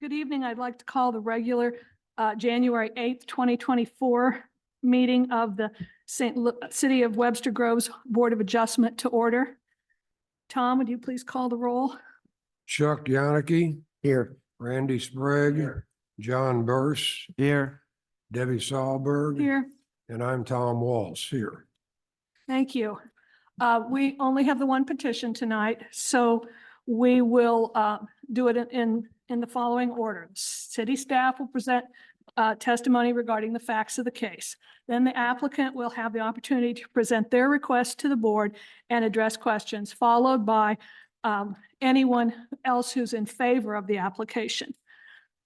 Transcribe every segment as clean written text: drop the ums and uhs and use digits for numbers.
Good evening. I'd like to call the regular January 8th, 2024 meeting of the City of Webster Groves Board of Adjustment to order. Tom, would you please call the roll? Chuck Yannicki. Here. Randy Sprague. Here. John Burse. Here. Debbie Sahlberg. Here. And I'm Tom Walsh here. Thank you. We only have the one petition tonight, so we will do it in the following order. City staff will present testimony regarding the facts of the case. Then the applicant will have the opportunity to present their request to the board and address questions, followed by anyone else who's in favor of the application.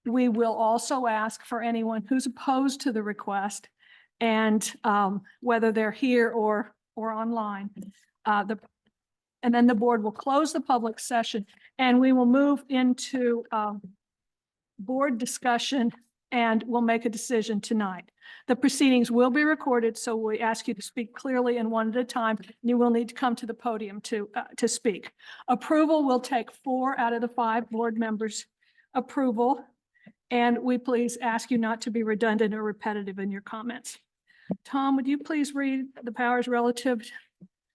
We will also ask for anyone who's opposed to the request and whether they're here or online. And then the board will close the public session and we will move into board discussion and we'll make a decision tonight. The proceedings will be recorded, so we ask you to speak clearly and one at a time. You will need to come to the podium to speak. Approval will take 4 out of the 5 board members' approval, and we please ask you not to be redundant or repetitive in your comments. Tom, would you please read the powers relative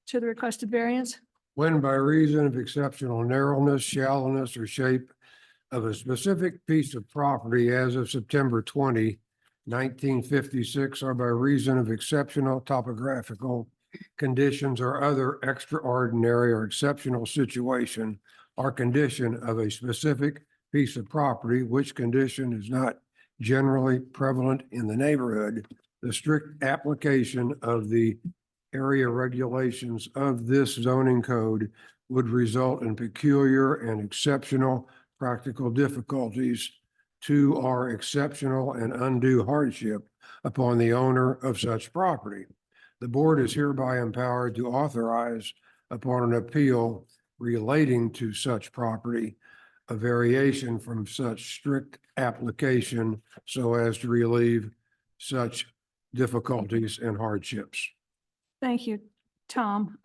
to the requested variance? When by reason of exceptional narrowness, shallowness, or shape of a specific piece of property as of September 20, 1956, or by reason of exceptional topographical conditions or other extraordinary or exceptional situation or condition of a specific piece of property, which condition is not generally prevalent in the neighborhood, the strict application of the area regulations of this zoning code would result in peculiar and exceptional practical difficulties to or exceptional and undue hardship upon the owner of such property. The board is hereby empowered to authorize upon an appeal relating to such property a variation from such strict application so as to relieve such difficulties and hardships. Thank you, Tom.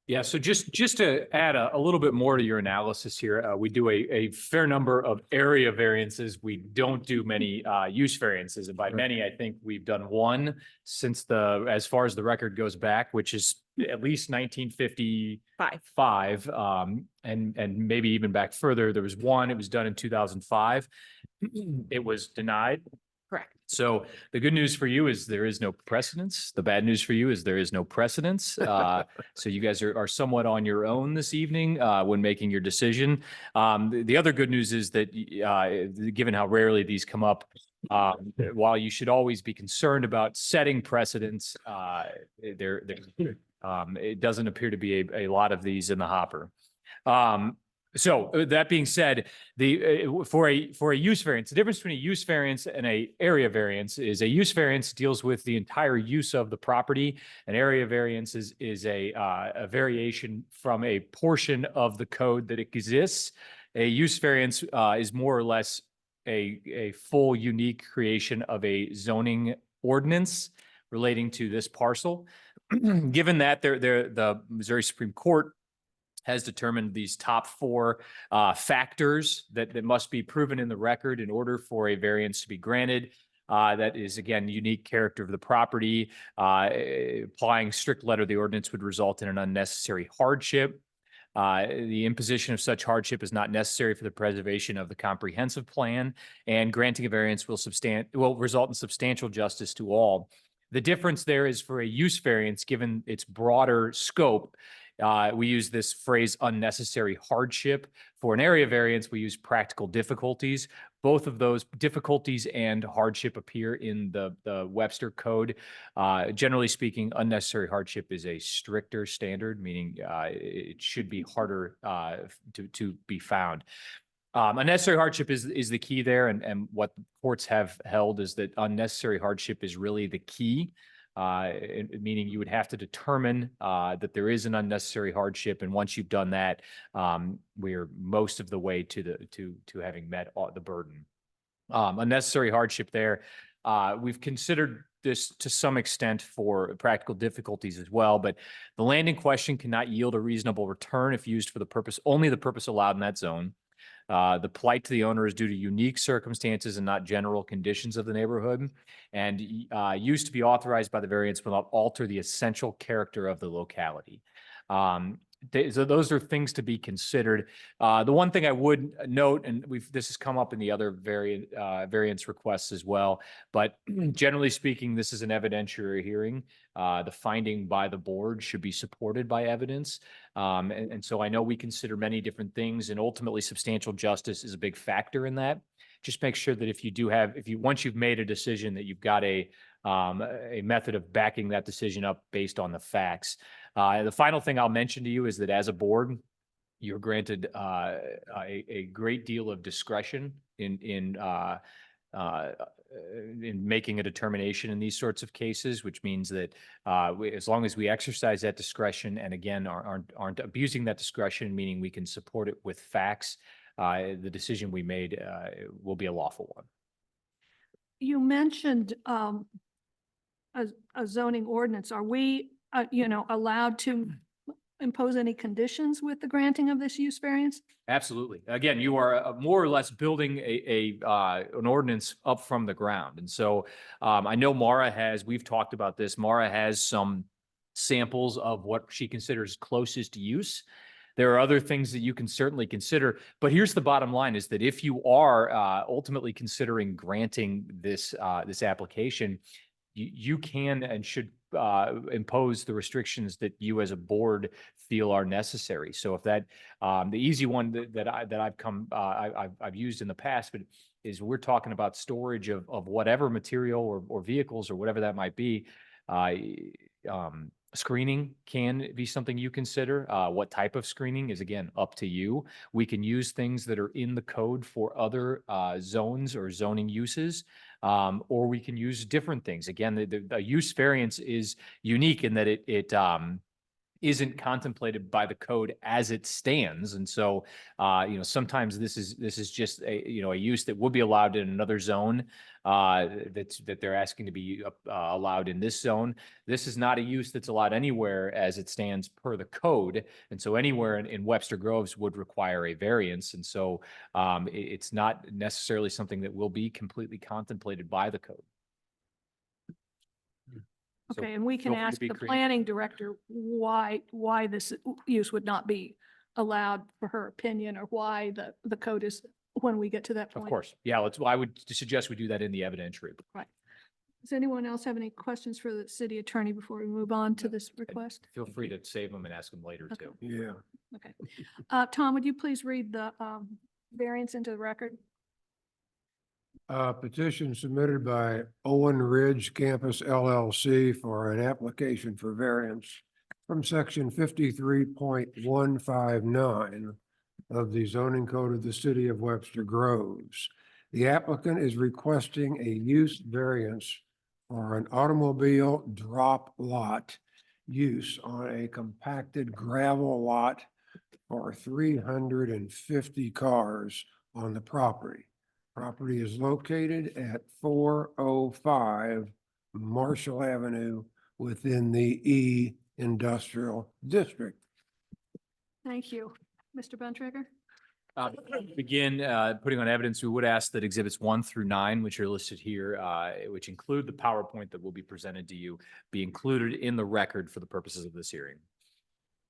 Yeah, so just to add a little bit more to your analysis here, we do a fair number of area variances. We don't do many use variances, and by many, I think we've done one since as far as the record goes back, which is at least 1955, and maybe even back further. There was one. It was done in 2005. It was denied. Correct. So the good news for you is there is no precedence. The bad news for you is there is no precedence. So you guys are somewhat on your own this evening when making your decision. The other good news is that given how rarely these come up, while you should always be concerned about setting precedents, it doesn't appear to be a lot of these in the hopper. So that being said, for a use variance, the difference between a use variance and a area variance is a use variance deals with the entire use of the property. An area variance is a variation from a portion of the code that exists. A use variance is more or less a full unique creation of a zoning ordinance relating to this parcel. Given that the Missouri Supreme Court has determined these top 4 factors that must be proven in the record in order for a variance to be granted. That is, again, unique character of the property. Applying strict letter of the ordinance would result in an unnecessary hardship. The imposition of such hardship is not necessary for the preservation of the comprehensive plan, and granting a variance will result in substantial justice to all. The difference there is for a use variance, given its broader scope, we use this phrase unnecessary hardship. For an area variance, we use practical difficulties. Both of those difficulties and hardship appear in the Webster Code. Generally speaking, unnecessary hardship is a stricter standard, meaning it should be harder to be found. Unnecessary hardship is the key there, and what courts have held is that unnecessary hardship is really the key. Meaning you would have to determine that there is an unnecessary hardship, and once you've done that, we're most of the way to having met the burden. Unnecessary hardship there. We've considered this to some extent for practical difficulties as well, but the land in question cannot yield a reasonable return if used for the purpose, only the purpose allowed in that zone. The plight to the owner is due to unique circumstances and not general conditions of the neighborhood, and used to be authorized by the variance will not alter the essential character of the locality. So those are things to be considered. The one thing I would note, and this has come up in the other variance requests as well, but generally speaking, this is an evidentiary hearing. The finding by the board should be supported by evidence. And so I know we consider many different things, and ultimately substantial justice is a big factor in that. Just make sure that once you've made a decision, that you've got a method of backing that decision up based on the facts. The final thing I'll mention to you is that as a board, you're granted a great deal of discretion in making a determination in these sorts of cases, which means that as long as we exercise that discretion and again aren't abusing that discretion, meaning we can support it with facts, the decision we made will be a lawful one. You mentioned a zoning ordinance. Are we, allowed to impose any conditions with the granting of this use variance? Absolutely. Again, you are more or less building an ordinance up from the ground. And so I know we've talked about this. Mara has some samples of what she considers closest use. There are other things that you can certainly consider, but here's the bottom line is that if you are ultimately considering granting this application, you can and should impose the restrictions that you as a board feel are necessary. So if that, the easy one that I've used in the past, but is we're talking about storage of whatever material or vehicles or whatever that might be. Screening can be something you consider. What type of screening is, again, up to you. We can use things that are in the code for other zones or zoning uses, or we can use different things. Again, the use variance is unique in that it isn't contemplated by the code as it stands. And so, sometimes this is just a use that would be allowed in another zone that they're asking to be allowed in this zone. This is not a use that's allowed anywhere as it stands per the code. And so anywhere in Webster Groves would require a variance. And so it's not necessarily something that will be completely contemplated by the code. So Okay, and we can feel free to ask be the creative. planning director why this use would not be allowed for her opinion, or why the code is, when we get to that point. Of course. Yeah, I would suggest we do that in the evidentiary. Does anyone else have any questions for the city attorney before we move on to this request? Feel free to save them and ask them later Okay. too. Yeah. Okay. Tom, would you please read the variance into the record? Petition submitted by Owen Ridge Campus LLC for an application for variance from section 53.159 of the zoning code of the city of Webster Groves. The applicant is requesting a use variance for an automobile drop lot use on a compacted gravel lot for 350 cars on the property. Property is located at 405 Marshall Avenue within the E Industrial District. Thank you. Mr. Bontrager? Begin putting on evidence, we would ask that exhibits 1 through 9, which are listed here, which include the PowerPoint that will be presented to you, be included in the record for the purposes of this hearing.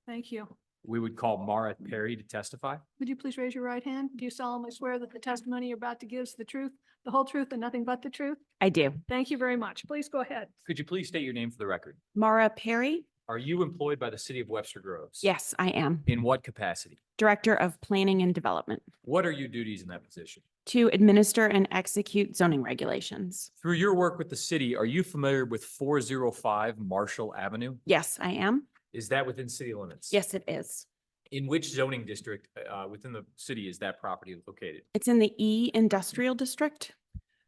Thank you. We would call Mara Perry to testify. Would you please raise your right hand? Do you solemnly swear that the testimony you're about to give is the truth, the whole truth, and nothing but the truth? I do. Thank you very much. Please go ahead. Could you please state your name for the record? Mara Perry? Are you employed by the city of Webster Groves? Yes, I am. In what capacity? Director of Planning and Development What are your duties in that position? to administer and execute zoning regulations. Through your work with the city, are you familiar with 405 Marshall Avenue? Yes, I am. Is that within city limits? Yes, it is. In which zoning district within the city is that property located? It's in the E Industrial District.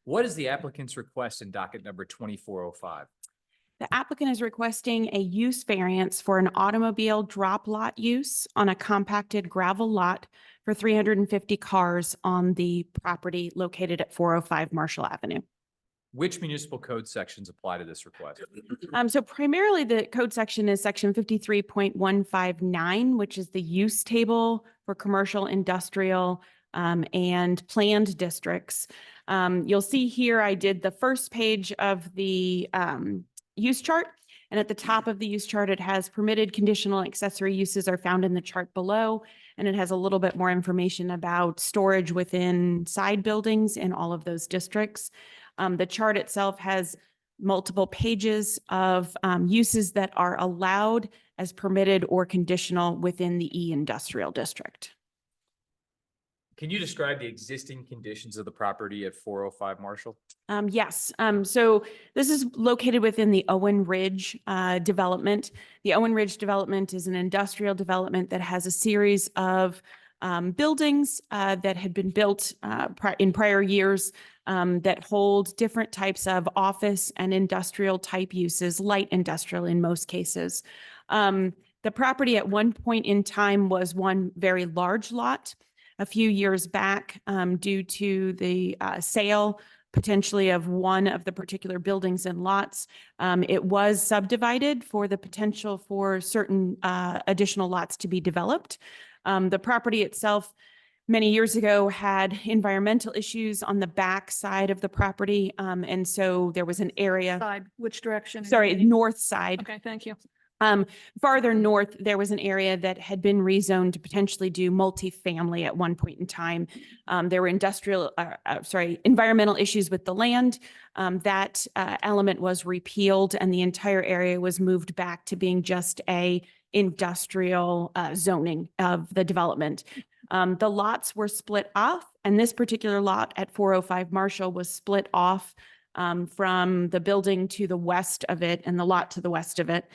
What is the applicant's request in docket number 2405? The applicant is requesting a use variance for an automobile drop lot use on a compacted gravel lot for 350 cars on the property located at 405 Marshall Avenue. Which municipal code sections apply to this request? So primarily the code section is section 53.159, which is the use table for commercial, industrial, and planned districts. You'll see here, I did the first page of the use chart. And at the top of the use chart, it has permitted conditional accessory uses are found in the chart below. And it has a little bit more information about storage within side buildings in all of those districts. The chart itself has multiple pages of uses that are allowed as permitted or conditional within the E industrial district. Can you describe the existing conditions of the property at 405 Marshall? Yes. So this is located within the Owen Ridge development. The Owen Ridge development is an industrial development that has a series of buildings that had been built in prior years that hold different types of office and industrial type uses, light industrial in most cases. The property at one point in time was one very large lot. A few years back, due to the sale potentially of one of the particular buildings and lots, it was subdivided for the potential for certain additional lots to be developed. The property itself many years ago had environmental issues on the back side of the property. And so there was an area, Side, which direction? sorry, north side. Okay, thank you. Farther north, there was an area that had been rezoned to potentially do multifamily at one point in time. There were environmental issues with the land. That element was repealed and the entire area was moved back to being just a industrial zoning of the development. The lots were split off, and this particular lot at 405 Marshall was split off from the building to the west of it and the lot to the west of it.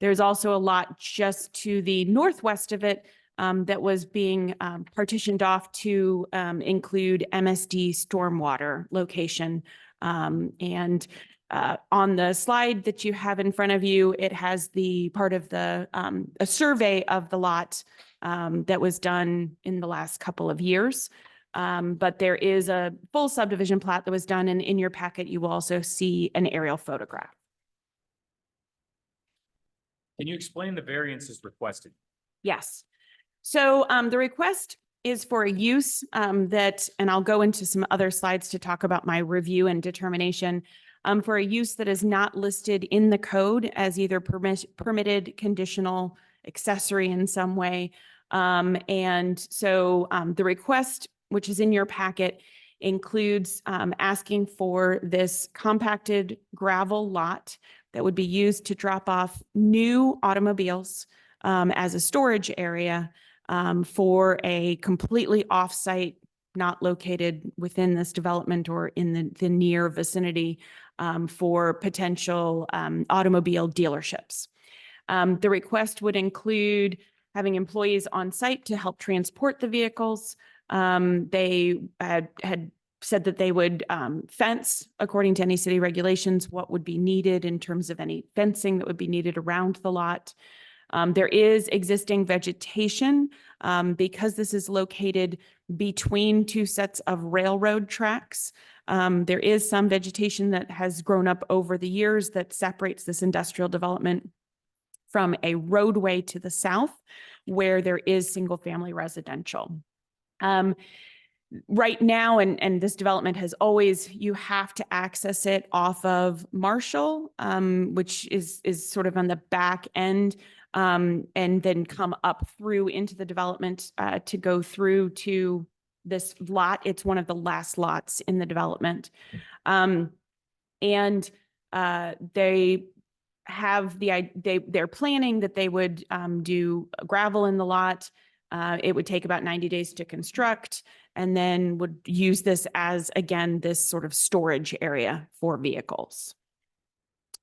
There's also a lot just to the northwest of it that was being partitioned off to include MSD stormwater location. And on the slide that you have in front of you, it has the part of the a survey of the lot that was done in the last couple of years. But there is a full subdivision plat that was done, and in your packet, you will also see an aerial photograph. Can you explain the variances requested? Yes. So the request is for a use that, and I'll go into some other slides to talk about my review and determination, for a use that is not listed in the code as either permitted, conditional, accessory in some way. And so the request, which is in your packet, includes asking for this compacted gravel lot that would be used to drop off new automobiles as a storage area for a completely off-site, not located within this development or in the near vicinity for potential automobile dealerships. The request would include having employees on site to help transport the vehicles. They had said that they would fence according to any city regulations, what would be needed in terms of any fencing that would be needed around the lot. There is existing vegetation because this is located between two sets of railroad tracks. There is some vegetation that has grown up over the years that separates this industrial development from a roadway to the south where there is single family residential. Right now, and this development has always, you have to access it off of Marshall, which is sort of on the back end, and then come up through into the development to go through to this lot. It's one of the last lots in the development. And they have they're planning that they would do gravel in the lot. It would take about 90 days to construct, and then would use this as, again, this sort of storage area for vehicles.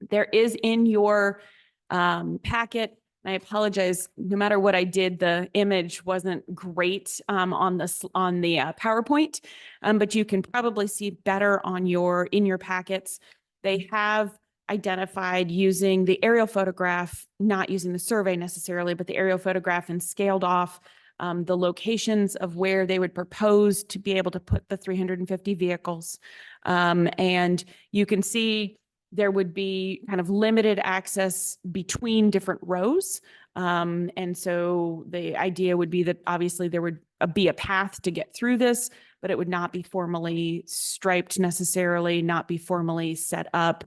There is in your packet, I apologize, no matter what I did, the image wasn't great on the PowerPoint, but you can probably see better in your packets. They have identified using the aerial photograph, not using the survey necessarily, but the aerial photograph and scaled off the locations of where they would propose to be able to put the 350 vehicles. And you can see there would be kind of limited access between different rows. And so the idea would be that obviously there would be a path to get through this, but it would not be formally striped necessarily, not be formally set up.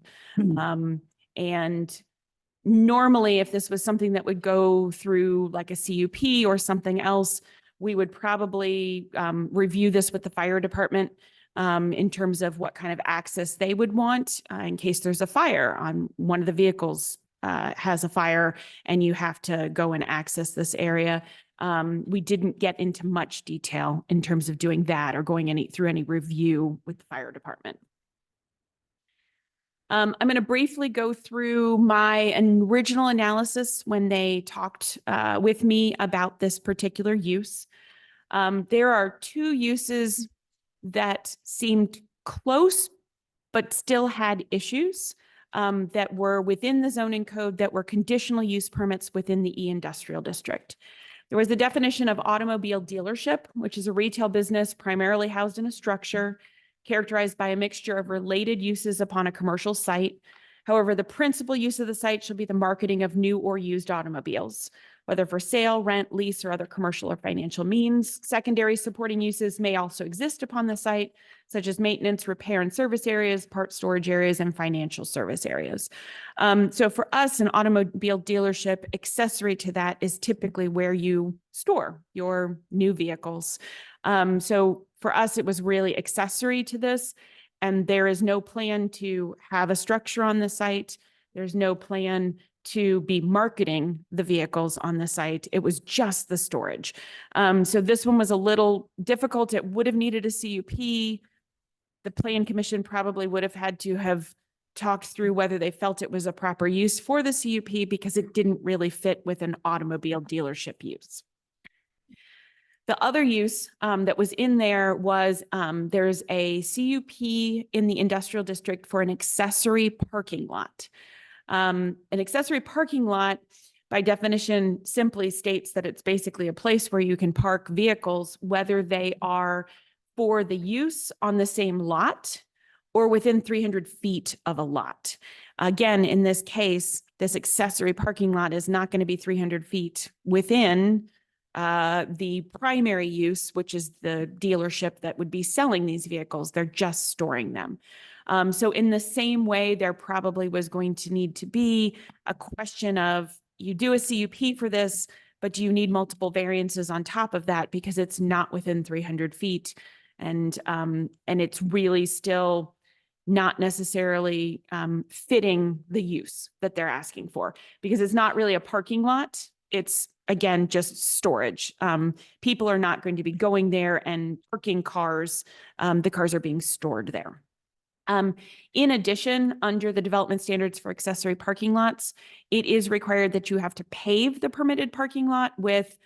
And normally, if this was something that would go through like a CUP or something else, we would probably review this with the fire department in terms of what kind of access they would want in case there's a fire on one of the vehicles has a fire and you have to go and access this area. We didn't get into much detail in terms of doing that or going through any review with the fire department. I'm going to briefly go through my original analysis when they talked with me about this particular use. There are two uses that seemed close, but still had issues that were within the zoning code that were conditional use permits within the E-Industrial District. There was the definition of automobile dealership, which is a retail business primarily housed in a structure characterized by a mixture of related uses upon a commercial site. However, the principal use of the site shall be the marketing of new or used automobiles, whether for sale, rent, lease, or other commercial or financial means. Secondary supporting uses may also exist upon the site, such as maintenance, repair and service areas, part storage areas, and financial service areas. So for us, an automobile dealership, accessory to that is typically where you store your new vehicles. So for us, it was really accessory to this, and there is no plan to have a structure on the site. There's no plan to be marketing the vehicles on the site. It was just the storage. So this one was a little difficult. It would have needed a CUP. The Plan Commission probably would have had to have talked through whether they felt it was a proper use for the CUP because it didn't really fit with an automobile dealership use. The other use that was in there was there's a CUP in the industrial district for an accessory parking lot. An accessory parking lot, by definition, simply states that it's basically a place where you can park vehicles, whether they are for the use on the same lot or within 300 feet of a lot. Again, in this case, this accessory parking lot is not going to be 300 feet within the primary use, which is the dealership that would be selling these vehicles. They're just storing them. So in the same way, there probably was going to need to be a question of, you do a CUP for this, but do you need multiple variances on top of that because it's not within 300 feet? And it's really still not necessarily fitting the use that they're asking for, because it's not really a parking lot. It's, again, just storage. People are not going to be going there and parking cars. The cars are being stored there. In addition, under the development standards for accessory parking lots, it is required that you have to pave the permitted parking lot with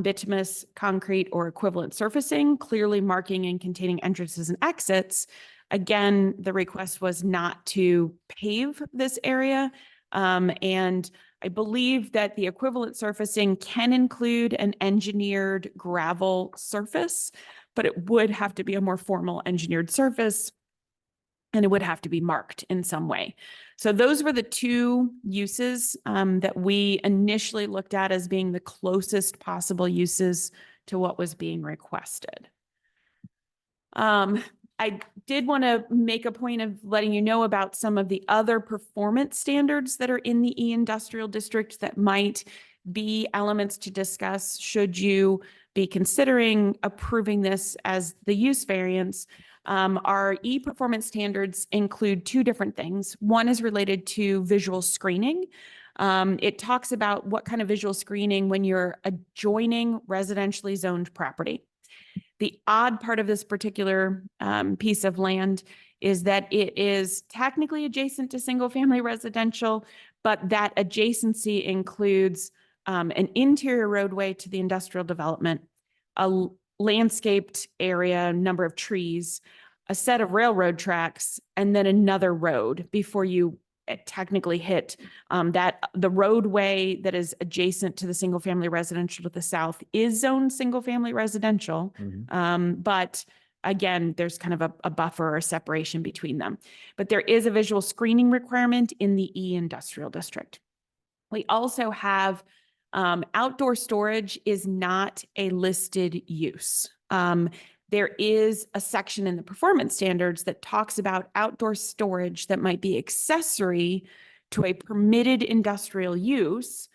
bituminous, concrete, or equivalent surfacing, clearly marking and containing entrances and exits. Again, the request was not to pave this area. And I believe that the equivalent surfacing can include an engineered gravel surface, but it would have to be a more formal engineered surface, and it would have to be marked in some way. So those were the two uses that we initially looked at as being the closest possible uses to what was being requested. I did want to make a point of letting you know about some of the other performance standards that are in the E-Industrial District that might be elements to discuss should you be considering approving this as the use variance. Our E-performance standards include two different things. One is related to visual screening. It talks about what kind of visual screening when you're adjoining residentially zoned property. The odd part of this particular piece of land is that it is technically adjacent to single-family residential, but that adjacency includes an interior roadway to the industrial development, a landscaped area, number of trees, a set of railroad tracks, and then another road before you technically hit, that the roadway that is adjacent to the single family residential to the south is zoned single family residential. But again, there's kind of a buffer or separation between them. But there is a visual screening requirement in the E industrial district. We also have outdoor storage is not a listed use. There is a section in the performance standards that talks about outdoor storage that might be accessory to a permitted industrial use,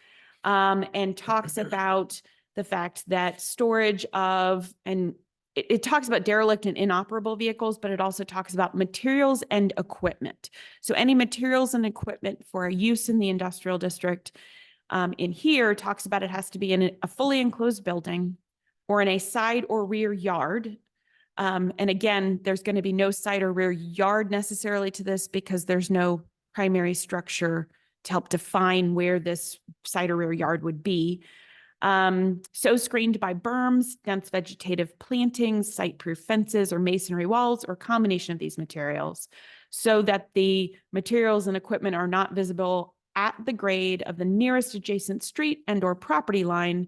and talks about the fact that storage of, and it talks about derelict and inoperable vehicles, but it also talks about materials and equipment. So any materials and equipment for a use in the industrial district in here talks about it has to be in a fully enclosed building or in a side or rear yard. And again, there's going to be no side or rear yard necessarily to this because there's no primary structure to help define where this side or rear yard would be. So screened by berms, dense vegetative plantings, site-proof fences, or masonry walls, or combination of these materials, so that the materials and equipment are not visible at the grade of the nearest adjacent street and or property line,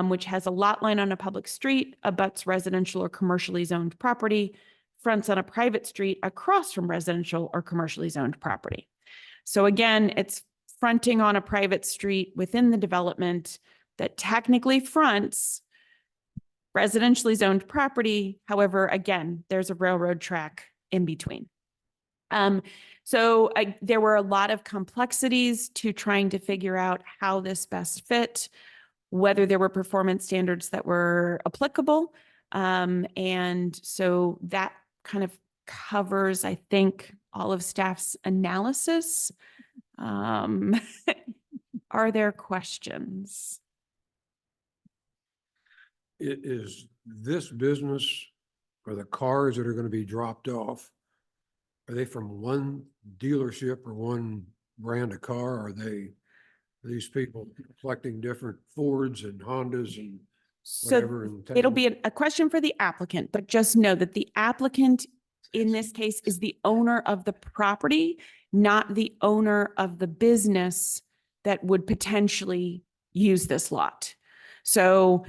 which has a lot line on a public street, abuts residential or commercially zoned property, fronts on a private street across from residential or commercially zoned property. So again, it's fronting on a private street within the development that technically fronts residentially zoned property. However, again, there's a railroad track in between. There were a lot of complexities to trying to figure out how this best fit, whether there were performance standards that were applicable. And so that kind of covers, I think, all of staff's analysis. Are there questions? Is this business or the cars that are going to be dropped off, are they from one dealership or one brand of car? Are these people collecting different Fords and Hondas and So whatever? in it'll town? be a question for the applicant, but just know that the applicant in this case is the owner of the property, not the owner of the business that would potentially use this lot. So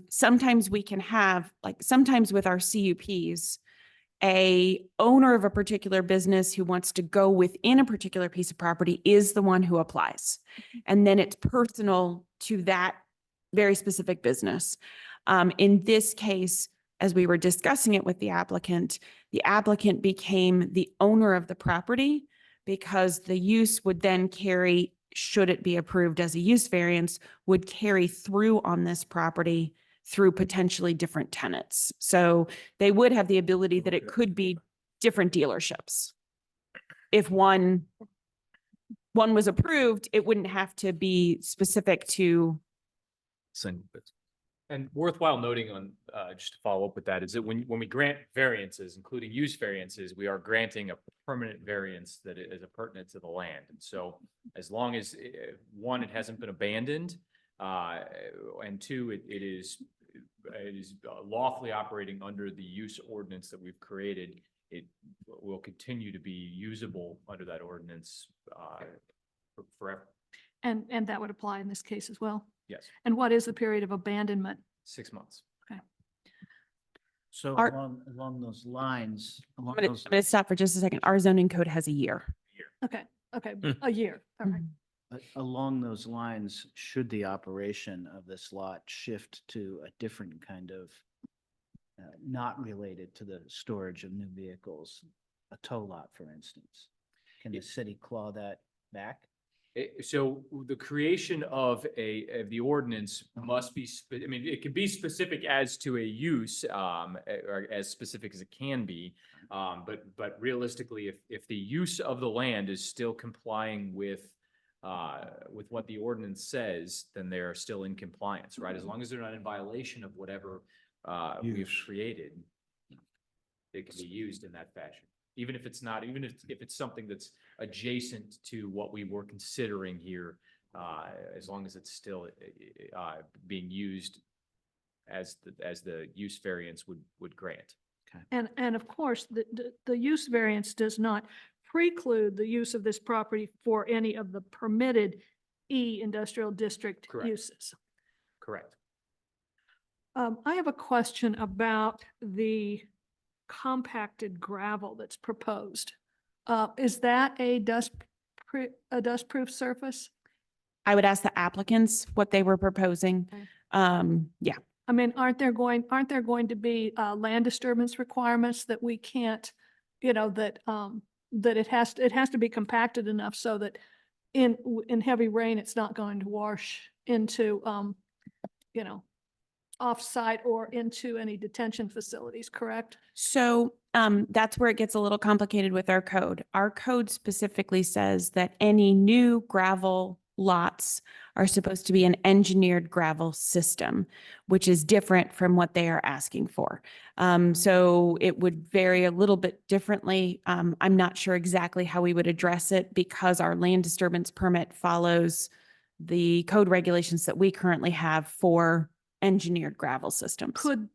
sometimes we can have, like sometimes with our CUPs, a owner of a particular business who wants to go within a particular piece of property is the one who applies. And then it's personal to that very specific business. In this case, as we were discussing it with the applicant became the owner of the property because the use would then carry, should it be approved as a use variance, would carry through on this property through potentially different tenants. So they would have the ability that it could be different dealerships. If one was approved, it wouldn't have to be specific to. Single business. And worthwhile noting on, just to follow up with that, is that when we grant variances, including use variances, we are granting a permanent variance that is pertinent to the land. And so as long as, one, it hasn't been abandoned, and two, it is lawfully operating under the use ordinance that we've created, it will continue to be usable under that ordinance forever. And that would apply in this case as well. Yes, And what is the period of abandonment? 6 months. So Art- along those lines, I'm going to stop for just a second. Our zoning code has a year. Okay, a year. All right. along those lines, should the operation of this lot shift to a different kind of not related to the storage of new vehicles, a tow lot, for instance, can the city claw that back? So the creation of the ordinance must be, I mean, it can be specific as to a use, or as specific as it can be. But realistically, if the use of the land is still complying with what the ordinance says, then they are still in compliance, right? As long as they're not in violation of whatever we've Use. created, it can be used in that fashion. Even if it's not, even if it's something that's adjacent to what we were considering here, as long as it's still being used as the use variance would grant. And of course, the use variance does not preclude the use of this property for any of the permitted industrial district Correct. uses. Correct. I have a question about the compacted gravel that's proposed. Is that a dust-proof surface? I would ask the applicants what they were proposing. Okay. Yeah, I mean, aren't there going to be land disturbance requirements that we can't, that it has to be compacted enough so that in heavy rain, it's not going to wash into, off-site or into any detention facilities, correct? so that's where it gets a little complicated with our code. Our code specifically says that any new gravel lots are supposed to be an engineered gravel system, which is different from what they are asking for. So it would vary a little bit differently. I'm not sure exactly how we would address it because our land disturbance permit follows the code regulations that we currently have for engineered gravel systems.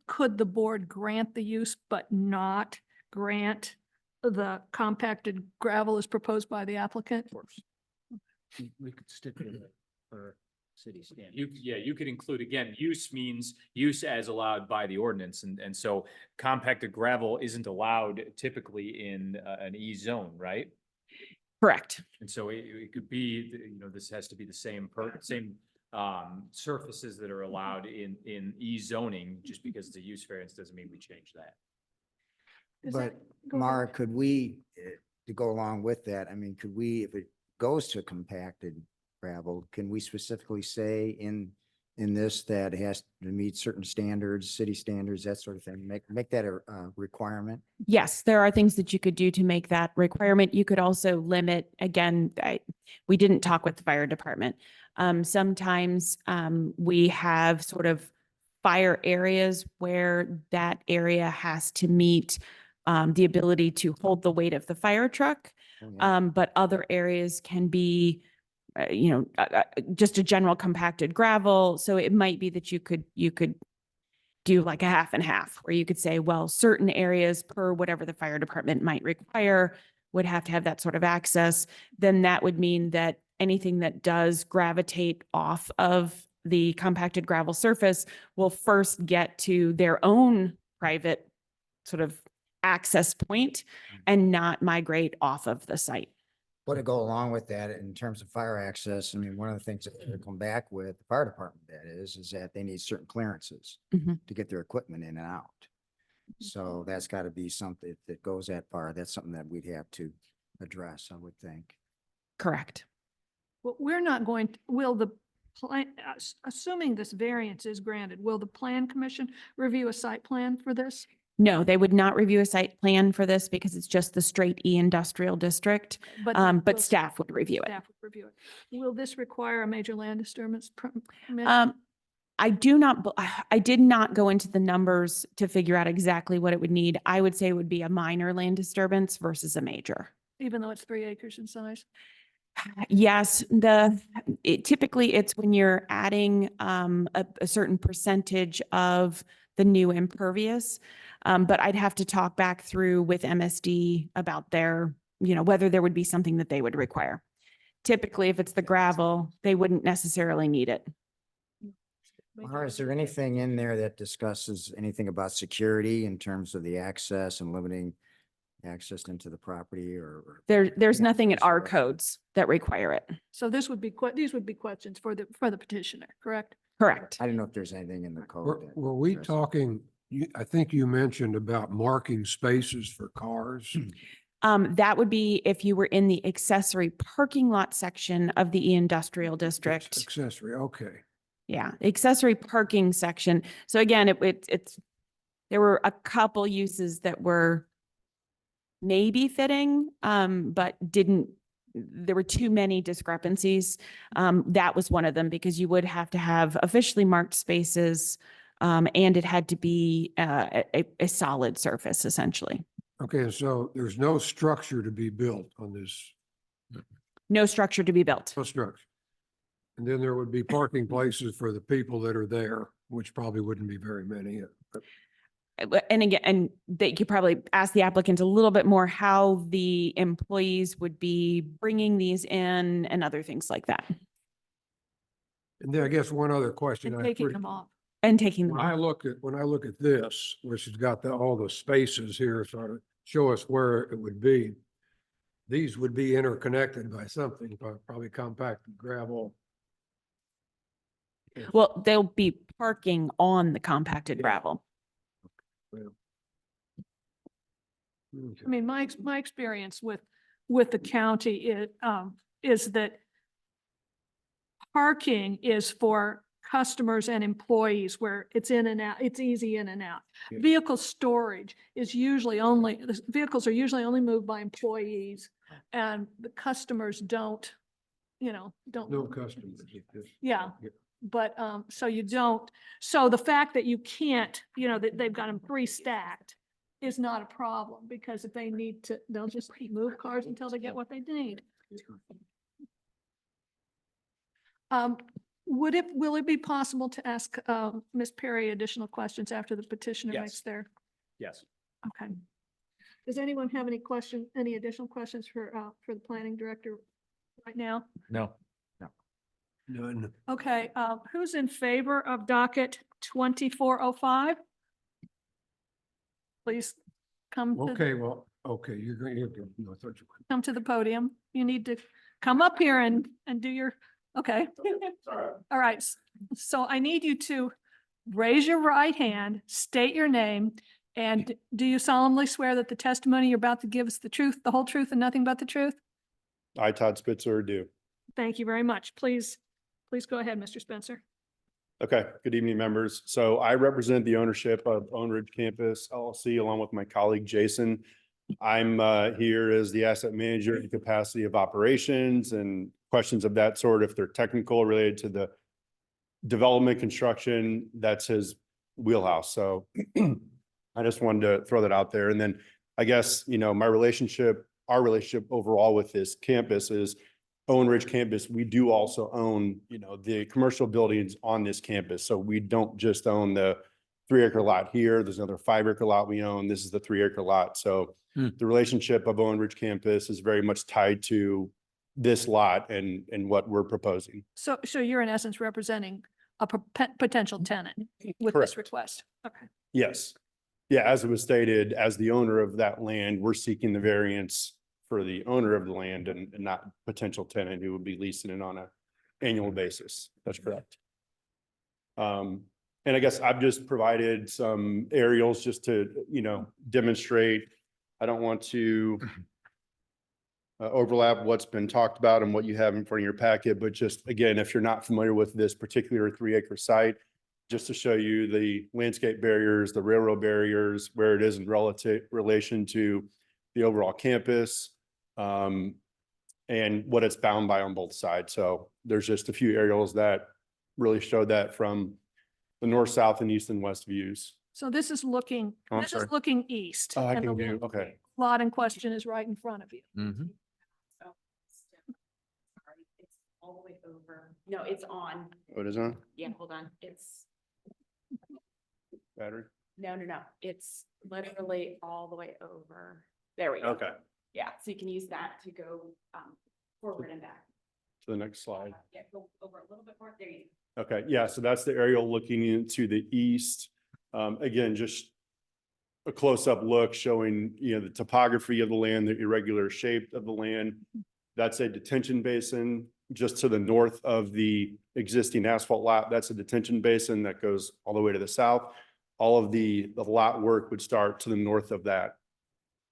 Could the board grant the use but not grant the compacted gravel as proposed by the applicant? We could stipulate for city standards. You could include, again, use means use as allowed by the ordinance. And so compacted gravel isn't allowed typically in an E zone, right? Correct. And so it could be, this has to be the same surfaces that are allowed in E zoning. Just because it's a use variance doesn't mean we change that. Is But that- go ahead. Mara, could we, to go along with that, I mean, could we, if it goes to compacted gravel, can we specifically say in this that it has to meet certain standards, city standards, that sort of thing? Make that a requirement? Yes, there are things that you could do to make that requirement. You could also limit, again, we didn't talk with the fire department. Sometimes we have sort of fire areas where that area has to meet the ability to hold the weight of the fire truck. Oh, yeah. But other areas can be, just a general compacted gravel. So it might be that you could do like a half and half, where you could say, well, certain areas per whatever the fire department might require would have to have that sort of access. Then that would mean that anything that does gravitate off of the compacted gravel surface will first get to their own private sort of access point and not migrate off of the site. But to go along with that, in terms of fire access, I mean, one of the things that they come back with, the fire department that is that they need certain clearances Mhm. to get their equipment in and out. So that's got to be something that goes that far. That's something that we'd have to address, I would think. Correct. Well, we're not going, will the plan, assuming this variance is granted, will the plan commission review a site plan for this? No, they would not review a site plan for this because it's just the straight E industrial district. But But will staff would review it. Staff would review it. Will this require a major land disturbance permit? I do not, I did not go into the numbers to figure out exactly what it would need. I would say it would be a minor land disturbance versus a major. Even though it's 3 acres in size? Yes, typically it's when you're adding a certain percentage of the new impervious. But I'd have to talk back through with MSD about their, whether there would be something that they would require. Typically, if it's the gravel, they wouldn't necessarily need it. Mara, is there anything in there that discusses anything about security in terms of the access and limiting access into the property or? There's Yeah, nothing in our sure. codes that require it. So these would be questions for the petitioner, correct? Correct. I don't know if there's anything in the code. Were that were we addresses- talking, I think you mentioned about marking spaces for cars. That would be if you were in the accessory parking lot section of the E industrial district. Accessory, okay. Yeah, accessory parking section. So again, it's, there were a couple uses that were maybe fitting, but there were too many discrepancies. That was one of them because you would have to have officially marked spaces, and it had to be a solid surface essentially. Okay, so there's no structure to be built on this, No structure to be built. no structure. And then there would be parking places for the people that are there, which probably wouldn't be very many. But And again, and they could probably ask the applicant a little bit more how the employees would be bringing these in and other things like that, And then I guess one other question. And I taking pretty- them off. and taking them When I off. look at this, which has got all the spaces here, sort of show us where it would be. These would be interconnected by something, probably compacted gravel. Well, they'll be parking on the compacted Yeah. gravel. I mean, my experience with the county is that parking is for customers and employees where it's in and out, it's easy in and out. Yeah. Vehicle storage is usually the vehicles are usually only moved by employees and the customers don't. No Don't, customers. Yeah. but, so you don't, so the fact that you can't, that they've got them pre-stacked is not a problem, because if they need to, they'll just move cars until they get what they need. Will it be possible to ask, Ms. Perry additional questions after the petitioner Yes. makes their, Yes. okay. Does anyone have any additional questions for the planning director right now? No. None. Okay, who's in favor of docket 2405? Please come to, Okay, well, okay, you're going, no, I thought you were. come to the podium. You need to come up here and do your, okay. All right, so I need you to raise your right hand, state your name, and do you solemnly swear that the testimony you're about to give is the truth, the whole truth, and nothing but the truth? I, Todd Spitzer, do. Thank you very much. Please go ahead, Mr. Spencer. Okay, good evening, members. So I represent the ownership of Owen Ridge Campus LLC along with my colleague Jason. I'm here as the asset manager in capacity of operations and questions of that sort. If they're technical related to the development construction, that's his wheelhouse. So I just wanted to throw that out there. And then I guess, my relationship, our relationship overall with this campus is Owen Ridge campus, we do also own, the commercial buildings on this campus. So we don't just own the 3-acre lot here. There's another 5-acre lot we own. This is the 3-acre lot. So the relationship of Owen Ridge campus is very much tied to this lot and what we're proposing. So you're in essence representing a potential tenant with this Correct. request? Okay. Yes. Yeah, as it was stated, as the owner of that land, we're seeking the variance for the owner of the land and not potential tenant who would be leasing it on a annual basis. That's correct. And I guess I've just provided some aerials just to, demonstrate. I don't want to overlap what's been talked about and what you have in front of your packet, but just again, if you're not familiar with this particular 3-acre site, just to show you the landscape barriers, the railroad barriers, where it is in relation to the overall campus, and what it's bound by on both sides. So there's just a few aerials that really showed that from the north, south, and east and west views. So this is looking, Oh, I'm this is sorry. looking east. Oh, I and can the do, okay. lot in question is right in front of you. Mhm. It's all the way over. No, it's on. What is on? Yeah, hold on. It's, Battery? no. It's literally all the way over. There we go. Okay, Yeah, so you can use that to go forward and back. to the next slide. Yeah, go over a little bit more. There you Okay, yeah, so that's the aerial looking into the east. Again, just a close-up look showing, the topography of the land, the irregular shape of the land. That's a detention basin just to the north of the existing asphalt lot. That's a detention basin that goes all the way to the south. All of the lot work would start to the north of that.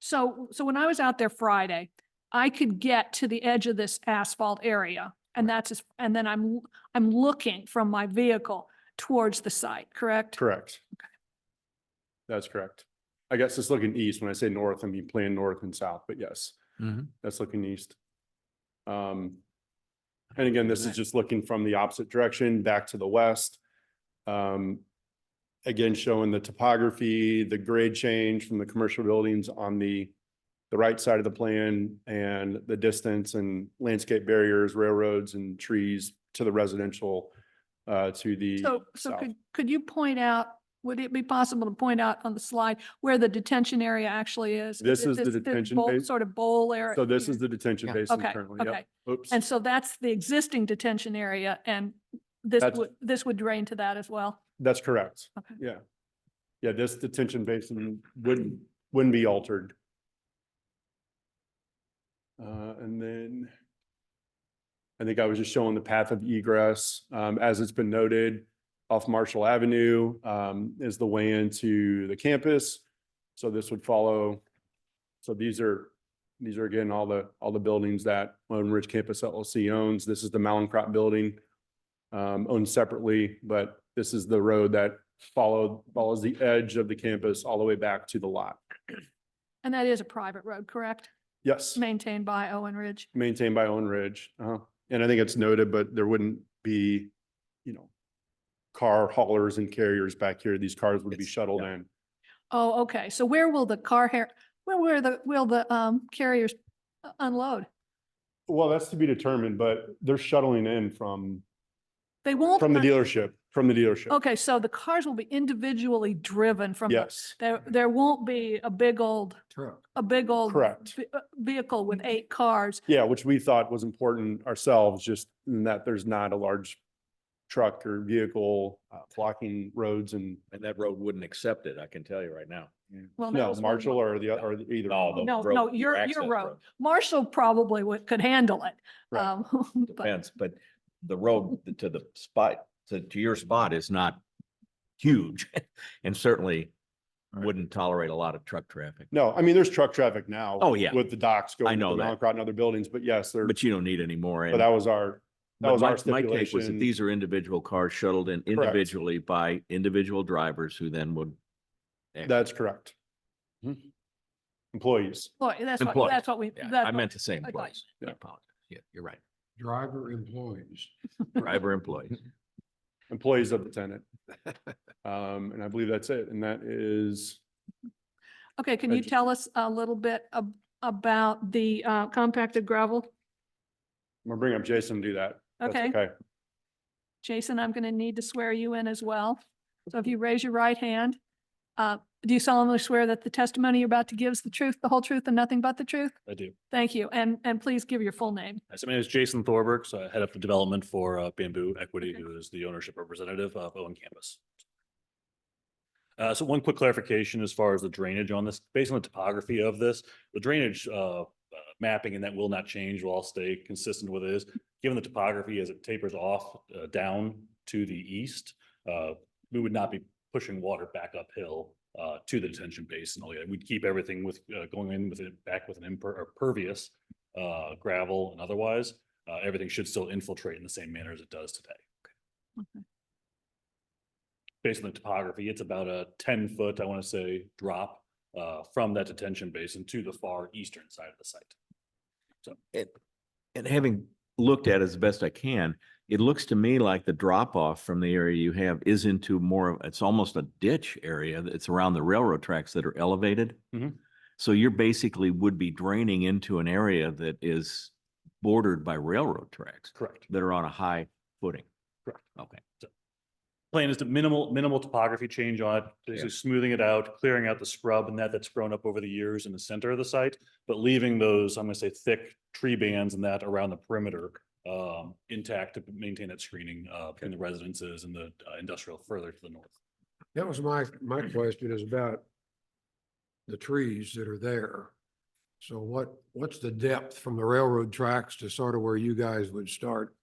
So when I was out there Friday, I could get to the edge of this asphalt area, and and then I'm looking from my vehicle towards the site, correct? Correct. That's correct. I guess it's looking east. When I say north, I mean plan north and south, but yes, Mhm. that's looking east. And again, this is just looking from the opposite direction back to the west. Again, showing the topography, the grade change from the commercial buildings on the right side of the plan and the distance and landscape barriers, railroads and trees to the residential to the So south. could you point out would it be possible to point out on the slide where the detention area actually is? This it is the this detention bowl- base. Sort of bowl area. So this here? is the detention Yeah. basin Okay, currently. okay. Yep. Oops. And so that's the existing detention area and That's- this would drain to that as well? That's correct. Okay. Yeah. Yeah, this detention basin wouldn't be altered. And then I think I was just showing the path of egress, as it's been noted off Marshall Avenue, is the way into the campus. So this would follow. So these are again, all the buildings that Owen Ridge Campus LLC owns. This is the Mallinckrodt building, owned separately, but this is the road that follows the edge of the campus all the way back to the lot. And that is a private road, correct? Yes, Maintained by Owen Ridge? maintained by Owen Ridge. And I think it's noted, but there wouldn't be, car haulers and carriers back here. These cars would be It's- shuttled yeah. in. Oh, okay. So where will the will the carriers unload? Well, that's to be determined, but they're shuttling in from They won't. the dealership, Okay, so the cars will be individually driven from the, Yes, there won't be a big old Truck. Correct. vehicle with 8 cars. yeah, which we thought was important ourselves, just in that there's not a large truck or vehicle blocking roads and, And that road wouldn't accept it, I can tell you right now. Well, no, was one- Marshall or either. No, the No, road, no, your your access road. Marshall probably could handle it. Right. But Depends, but the road to the spot, to your spot is not huge and certainly wouldn't tolerate a lot of truck traffic. No, I mean, there's truck traffic now. Oh, yeah. With the docks going to know the that. Mallinckrodt and other buildings, but yes, there, But you don't need any more. but that was our But our my take was that stipulation. these are individual cars shuttled in individually by individual drivers who then would. That's correct. Employees, boy, that's Employees. what we, Yeah, that's I what- meant to say thought- employees. I Yeah. apologize. Yeah, you're right. Driver employees. Driver employees. employees of the tenant. And I believe that's it. And that is, Okay, can I you just- tell us a little bit about the compacted gravel? I'm gonna bring up Jason to do that. That's Okay. Okay. Jason, I'm going to need to swear you in as well. So if you raise your right hand, do you solemnly swear that the testimony you're about to give is the truth, the whole truth, and nothing but the truth? I do. Thank you. And please give your full name. So my name is Jason Thorberg, so I head up the development for Bamboo Equity, who is the ownership representative of Owen Campus. So one quick clarification as far as the drainage on this, based on the topography of this, the drainage mapping and that will not change, will all stay consistent with this. Given the topography as it tapers off down to the east, we would not be pushing water back uphill to the detention basin. We'd keep everything with going in with it back with an pervious gravel and otherwise. Everything should still infiltrate in the same manner as it does today. Okay. Based on the topography, it's about a 10-foot, I want to say, drop from that detention basin to the far eastern side of the site. And having looked at it as best I can, it looks to me like the drop off from the area you have is into more of, it's almost a ditch area. It's around the railroad tracks that are elevated. Mhm. So you're basically would be draining into an area that is bordered by railroad tracks Correct. that are on a high footing. Correct. Okay. Plan is to minimal topography change on it, basically smoothing it out, clearing out the scrub and that's grown up over the years in the center of the site, but leaving those, I'm gonna say, thick tree bands and that around the perimeter intact to maintain that screening between the residences and the industrial further to the north. That was my question is about the trees that are there. So what's the depth from the railroad tracks to sort of where you guys would start?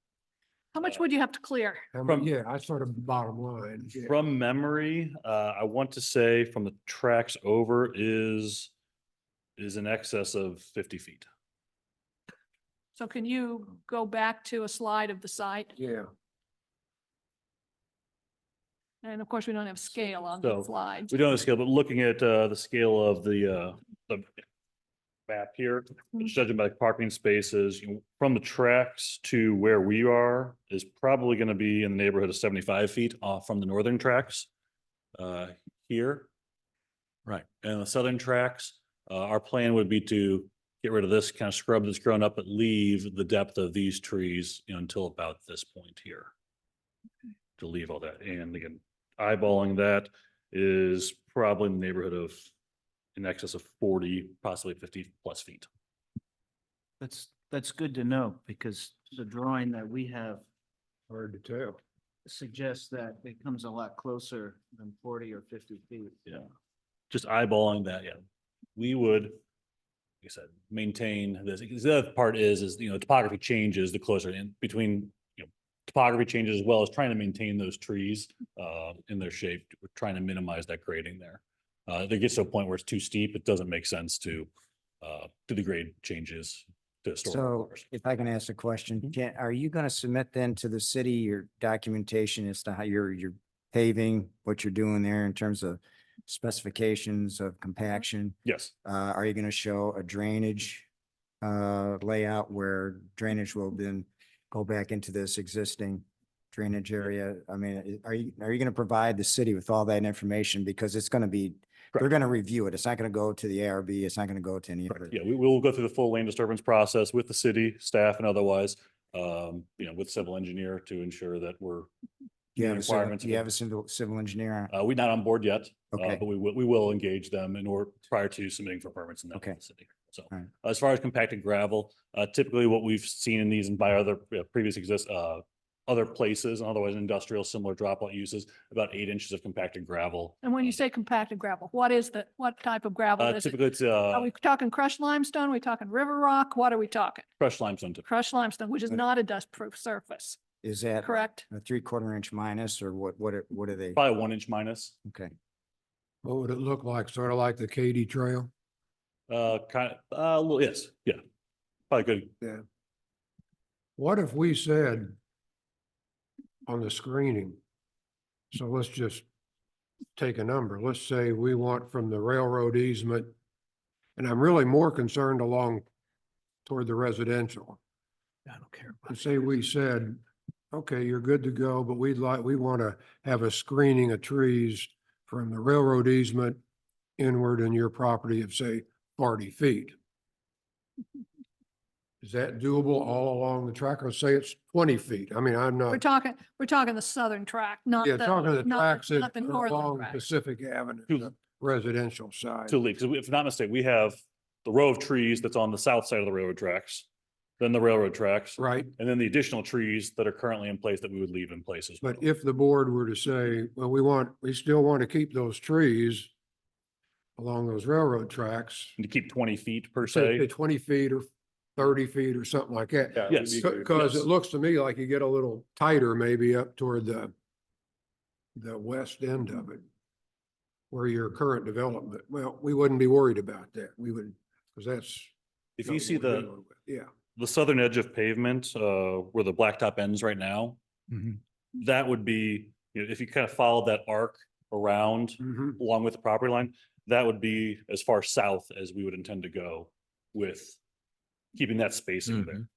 How much would you have to clear? Yeah, I sort of bottom line. Yeah. From memory, I want to say from the tracks over is in excess of 50 feet. So can you go back to a slide of the site? Yeah, And of course, we don't have scale on So, the slides. We don't have a scale, but looking at the scale of the map here, Mhm. judging by parking spaces, from the tracks to where we are is probably going to be in the neighborhood of 75 feet off from the northern tracks here. Right. And the southern tracks, our plan would be to get rid of this kind of scrub that's grown up, but leave the depth of these trees, until about this point here. To leave all that. And again, eyeballing that, is probably in the neighborhood of in excess of 40, possibly 50+ feet. That's good to know because the drawing that we have Hard to tell. suggests that it comes a lot closer than 40 or 50 feet. Yeah. Just eyeballing that, yeah. We would, like I said, maintain this. Because the other part is, topography changes the closer in between, topography changes as well as trying to maintain those trees in their shape. We're trying to minimize that grading there. If it gets to a point where it's too steep, it doesn't make sense to do the grade changes to historical So waters. if I can ask a question, are you going to submit then to the city your documentation as to how you're paving, what you're doing there in terms of specifications of compaction? Yes, Are you going to show a drainage layout where drainage will then go back into this existing drainage area? I mean, are you going to provide the city with all that information? Because it's going to be, they're going to review it. It's not going to go to the ARB. It's not going to go to any other. yeah, we will go through the full land disturbance process with the city staff and otherwise, with civil engineer to ensure that we're You have meeting a civil, requirements. you have a civil engineer? We're not on board yet, Okay. but we will engage them in order prior to submitting for permits in that Okay. city. So All right. as far as compacted gravel, typically what we've seen in these and by other previous other places and otherwise industrial similar dropout uses, about 8 inches of compacted gravel. And when you say compacted gravel, what type of gravel is it? Typically it's Are we talking crushed limestone? Are we talking river rock? What are we talking? crushed limestone. Crushed limestone, which is But- not a dust-proof surface, Is that correct? a 3/4 inch minus or what are they? Probably 1 inch minus. Okay. What would it look like? Sort of like the Katy Trail? Kind of, a little, yes, yeah. Probably good. What if we said on the screening, so let's just take a number. Let's say we want from the railroad easement, and I'm really more concerned along toward the residential. I don't care. And say we said, okay, you're good to go, but we want to have a screening of trees from the railroad easement inward in your property of say 40 feet. Is that doable all along the track, or say it's 20 feet? I mean, I'm We're not, talking the southern track, not yeah, talking the not tracks that not the are northern along track. Pacific Avenue, To- the residential side. To leave, because if not mistaken, we have the row of trees that's on the south side of the railroad tracks, then the railroad tracks, Right, and then the additional trees that are currently in place that we would leave in place as well. but if the board were to say, well, we still want to keep those trees along those railroad tracks, And to keep 20 feet per say se. 20 feet or 30 feet or something like that. Yeah, Yes. Because Yes. it looks to me like you get a little tighter maybe up toward the west end of it, where your current development, well, we wouldn't be worried about that. We would, because that's. If not you what see we're dealing with. Yeah. the southern edge of pavement, where the blacktop ends right now, Mhm. that would be, if you kind of followed that arc around Mhm. along with the property line, that would be as far south as we would intend to go with keeping that spacing there.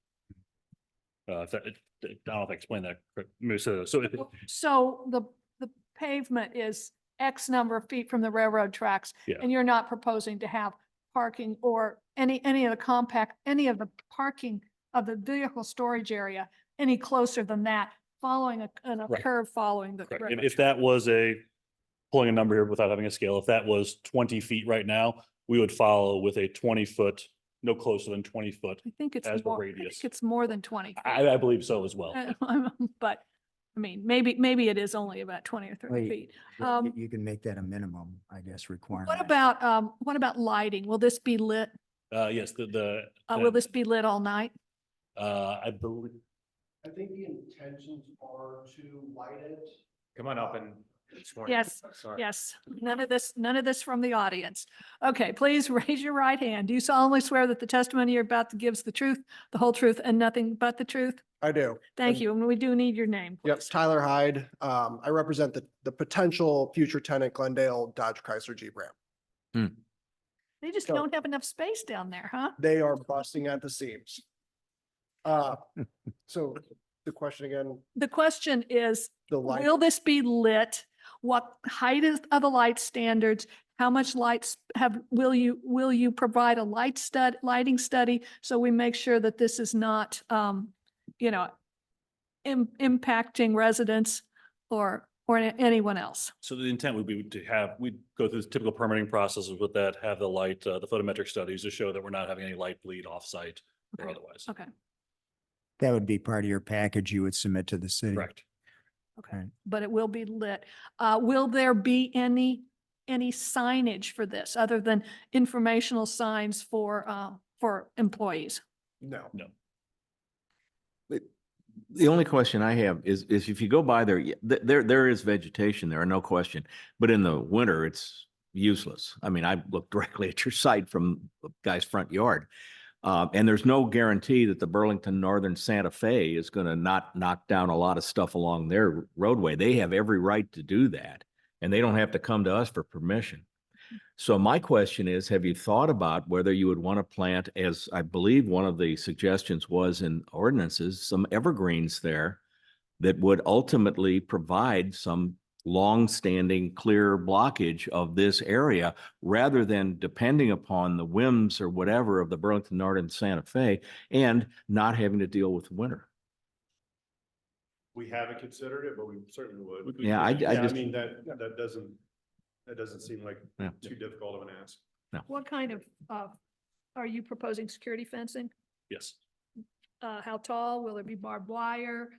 If that, I don't know if I explained that correct. Maybe so if, So the pavement is X number of feet from the railroad tracks. Yeah. And you're not proposing to have parking or any of the parking of the vehicle storage area any closer than that, following a Right. curve following the. correct. railroad If that was pulling a number here without having a scale, if that was 20 feet right now, we would follow with a 20-foot, no closer than 20 foot. I think it's as the more, I radius. think it's more than 20. feet. I believe so as well. But, I mean, maybe it is only about 20 or 30 Wait, feet. You can make that a minimum, I guess, requirement. What about lighting? Will this be lit? Yes, Will this be lit all night? I believe, I think the intentions are to light it. Come on up and. Yes, yes. None of this from the audience. Okay, please raise your right hand. Do you solemnly swear that the testimony you're about to give is the truth, the whole truth, and nothing but the truth? I do. Thank And- you. And we do need your name. Yep, please. Tyler Hyde. I represent the potential future tenant Glendale Dodge Chrysler Jeep Ram. They just So- don't have enough space down there, huh? They are busting at the seams. So the question again, The question is, the light, will this be lit? What height is of the light standards? How much lights will you provide a lighting study? So we make sure that this is not, impacting residents or or anyone else? So the intent would be we'd go through the typical permitting processes with that, have the light, the photometric studies to show that we're not having any light bleed off-site or Okay. otherwise. Okay, That would be part of your package you would submit to the city. Correct. okay. Right. But it will be lit. Will there be any signage for this other than informational signs for employees? No. No. The only question I have is if you go by there, there is vegetation there, no question. But in the winter, it's useless. I mean, I look directly at your site from the guy's front yard. And there's no guarantee that the Burlington Northern Santa Fe is going to not knock down a lot of stuff along their roadway. They have every right to do that, and they don't have to come to us for permission. So my question is, have you thought about whether you would want to plant, as I believe one of the suggestions was in ordinances, some evergreens there that would ultimately provide some long-standing clear blockage of this area rather than depending upon the whims or whatever of the Burlington Northern Santa Fe and not having to deal with winter? We haven't considered it, but we certainly would. Yeah, I just- mean, that doesn't seem like Yeah. too difficult of an ask. What kind of, are you proposing security fencing? Yes. How tall? Will there be barbed wire?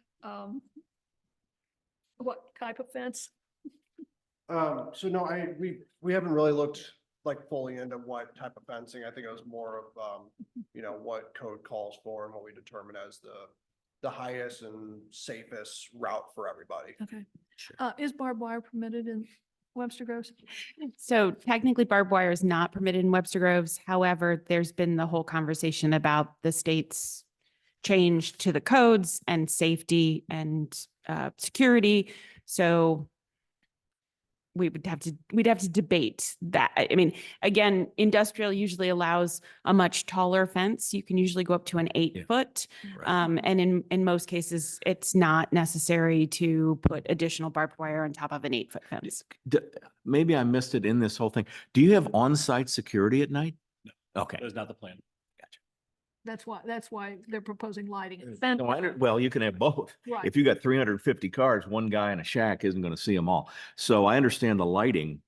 What type of fence? So no, we haven't really looked like fully into what type of fencing. I think it was more of, what code calls for and what we determine as the highest and safest route for everybody. Okay. Is barbed wire permitted in Webster Groves? So technically barbed wire is not permitted in Webster Groves. However, there's been the whole conversation about the state's change to the codes and safety and security. So we'd have to debate that. I mean, again, industrial usually allows a much taller fence. You can usually go up to an 8-foot. Right. And in most cases, it's not necessary to put additional barbed wire on top of an 8-foot fence. Maybe I missed it in this whole thing. Do you have on-site security at night? No. Okay. That is not the plan. That's why they're proposing lighting and No, fence. well, you can have both. Right. If you got 350 cars, one guy in a shack isn't going to see them all. So I understand the lighting,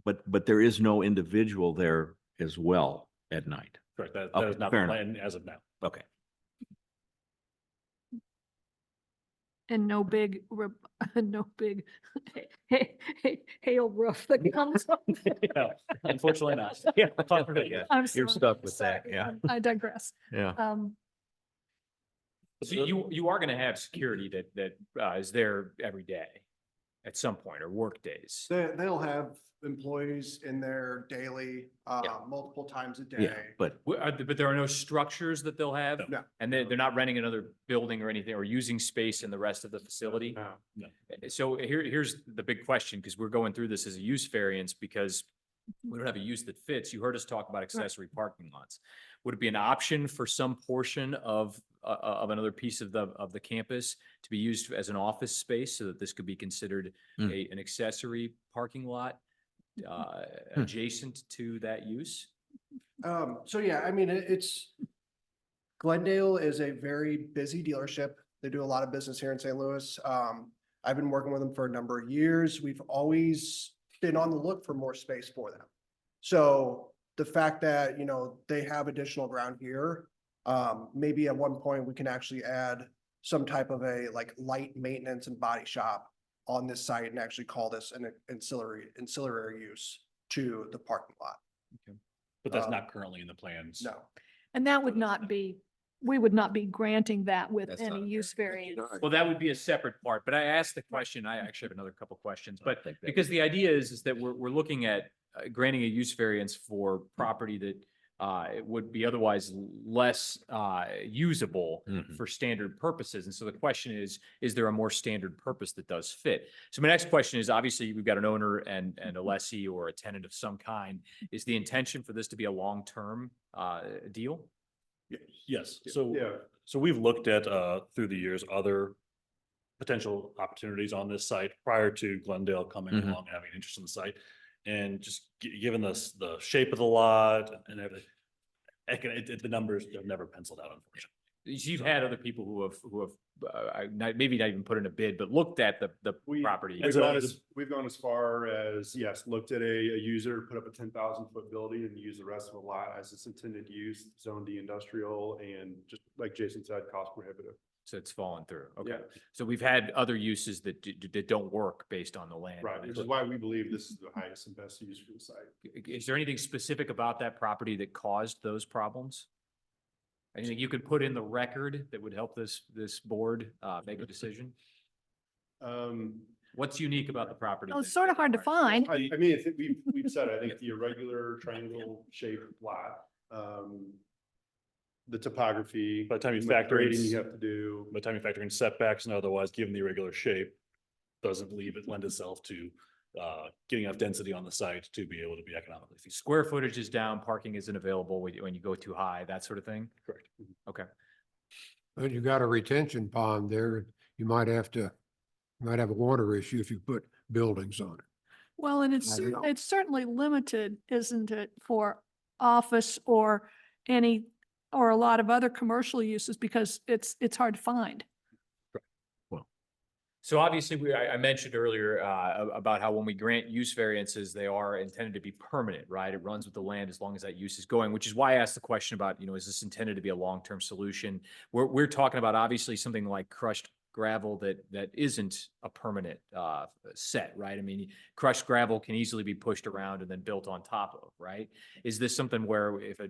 but there is no individual there as well at night. Correct. That Okay, is not fair the enough. plan as of now. Okay. And no big, hail roof that comes up. No, unfortunately not. Yeah. I'm You're sorry, stuck with sorry, that, yeah. I digress. Yeah. So you are gonna have security that is there every day at some point, or work days. They'll have employees in there daily, multiple times a Yeah, day. but But there are no structures that they'll have? No. And they're not renting another building or anything, or using space in the rest of the facility? No. So here's the big question, because we're going through this as a use variance because we don't have a use that fits. You heard us talk about accessory parking lots. Would it be an option for some portion of another piece of the campus to be used as an office space so that this could be considered an accessory parking lot adjacent to that use? So yeah, I mean, it's Glendale is a very busy dealership. They do a lot of business here in St. Louis. I've been working with them for a number of years. We've always been on the look for more space for them. So the fact that, they have additional ground here, maybe at one point we can actually add some type of a light maintenance and body shop on this site and actually call this an ancillary use to the parking lot. But that's not currently in the plans. No. And that would not be, we would not be granting that with That's any not- use variance. Well, that would be a separate part, but I asked the question, I actually have another couple questions, but because the idea is that we're looking at granting a use variance for property that it would be otherwise less usable Mhm. for standard purposes. And so the question is there a more standard purpose that does fit? So my next question is, obviously, we've got an owner and a lessee or a tenant of some kind. Is the intention for this to be a long-term deal? Yes. So, Yeah. so we've looked at, through the years, other potential opportunities on this site prior to Glendale coming Mhm. along and having interest in the site. And just given this, the shape of the lot and everything, the numbers have never penciled out, unfortunately. You've had other people who have, maybe not even put in a bid, but looked at the property. We've gone as far as, yes, looked at a user, put up a 10,000-foot building and use the rest of the lot as its intended use, zone D industrial, and just like Jason said, cost prohibitive. So it's fallen through. Okay. Yeah. So we've had other uses that that don't work based on the land. Right, which is why we believe this is the highest and best use for the site. Is there anything specific about that property that caused those problems? Anything you could put in the record that would help this board make a decision? What's unique about the property? Well, it's that- sort of hard to find. I mean, I think we've said, I think the irregular triangle shaped lot, the topography. By the time you the factor in grading you have to do. By the time you factor in setbacks and otherwise, given the irregular shape, doesn't lend itself to getting enough density on the site to be able to be economically feasible. Square footage is down, parking isn't available when you go too high, that sort of thing? Correct. Okay. But you got a retention pond there. You might have a water issue if you put buildings on it. Well, and I don't know. it's certainly limited, isn't it, for office or any, or a lot of other commercial uses because it's hard to find. So obviously, I mentioned earlier about how when we grant use variances, they are intended to be permanent, right? It runs with the land as long as that use is going, which is why I asked the question about, is this intended to be a long-term solution? We're talking about obviously something like crushed gravel that isn't a permanent set, right? I mean, crushed gravel can easily be pushed around and then built on top of, right? Is this something where if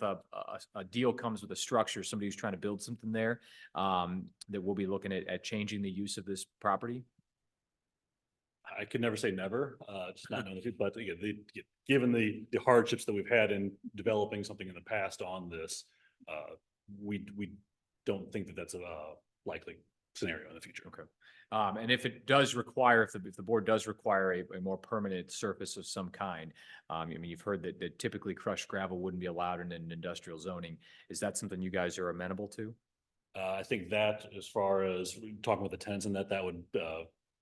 a deal comes with a structure, somebody who's trying to build something there, that we'll be looking at changing the use of this property? I could never say never, just not knowing the future, but again, given the hardships that we've had in developing something in the past on this, we don't think that that's a likely scenario in the future. Okay. And if it does require, if the board does require a more permanent surface of some kind, I mean, you've heard that typically crushed gravel wouldn't be allowed in an industrial zoning. Is that something you guys are amenable to? I think that as far as talking with the tenants and that would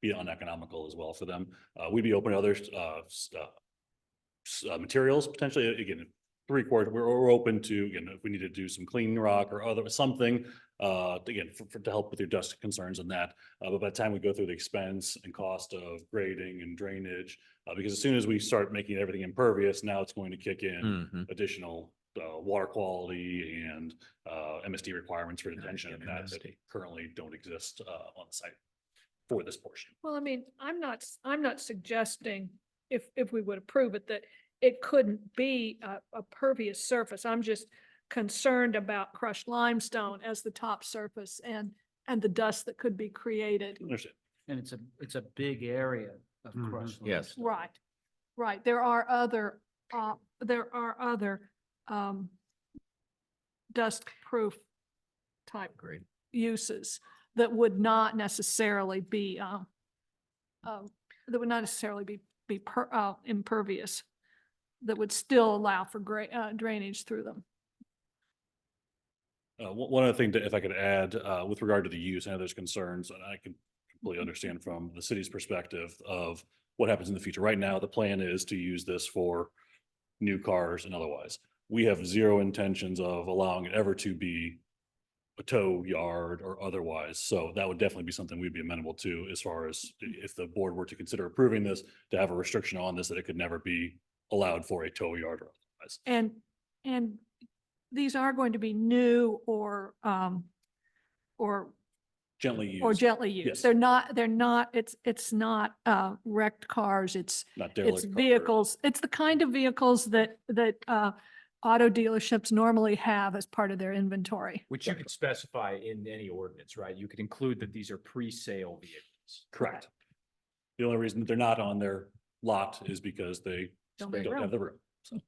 be uneconomical as well for them. We'd be open to other materials potentially. Again, 3/4, we're open to, again, if we need to do some clean rock or other something, again, to help with your dust concerns and that. But by the time we go through the expense and cost of grading and drainage, because as soon as we start making everything impervious, now it's going to kick in Mhm. additional water quality and MSD requirements for detention Yeah, that MSD. currently don't exist on the site for this portion. Well, I mean, I'm not suggesting if we would approve it, that it couldn't be a pervious surface. I'm just concerned about crushed limestone as the top surface and the dust that could be created. Understand. And it's a big area of Mhm. crushed Yes. limestone. Right. There are other dust-proof type Great. uses that would not necessarily be impervious, that would still allow for drainage through them. One other thing, if I could add, with regard to the use, I know there's concerns, and I can completely understand from the city's perspective of what happens in the future. Right now, the plan is to use this for new cars and otherwise. We have zero intentions of allowing it ever to be a tow yard or otherwise. So that would definitely be something we'd be amenable to as far as if the board were to consider approving this, to have a restriction on this, that it could never be allowed for a tow yard or otherwise. And these are going to be new or Gently or used, gently used. Yes. They're not, it's not wrecked cars, it's not derelict. cars. vehicles, it's the kind of vehicles that auto dealerships normally have as part of their inventory. Which you could specify in any ordinance, right? You could include that these are pre-sale vehicles. Correct. The only reason that they're not on their lot is because they Don't don't have room. have the room. So,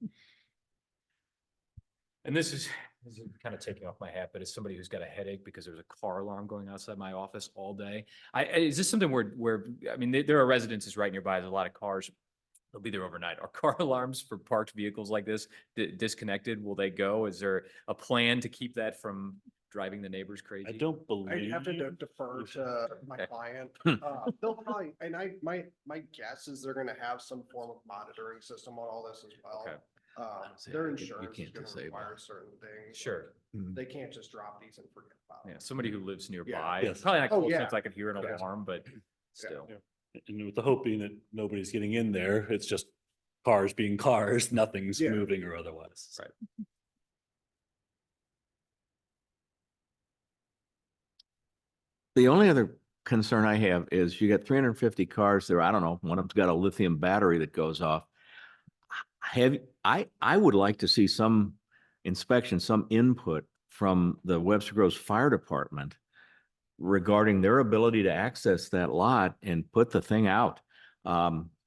And this is kind of taking off my hat, but as somebody who's got a headache because there's a car alarm going outside my office all day. Is this something where, I mean, there are residences right nearby, there's a lot of cars. They'll be there overnight. Are car alarms for parked vehicles like this disconnected? Will they go? Is there a plan to keep that from driving the neighbors crazy? I don't I'd believe. have to defer to my Okay. client. They'll probably, my guess is they're gonna have some form of monitoring system on all this as well. Okay. say, Their you insurance is can't gonna disable. require certain things. Sure. They can't just drop these and forget about Yeah, it. somebody who lives nearby, Yes. probably not Oh, close yeah. enough I could hear an Yeah. alarm, but still. And with the hope being that nobody's getting in there, it's just cars being cars, nothing's Yeah. moving or otherwise. Right. The only other concern I have is you got 350 cars there. I don't know, one of them's got a lithium battery that goes off. I would like to see some inspection, some input from the Webster Groves Fire Department regarding their ability to access that lot and put the thing out.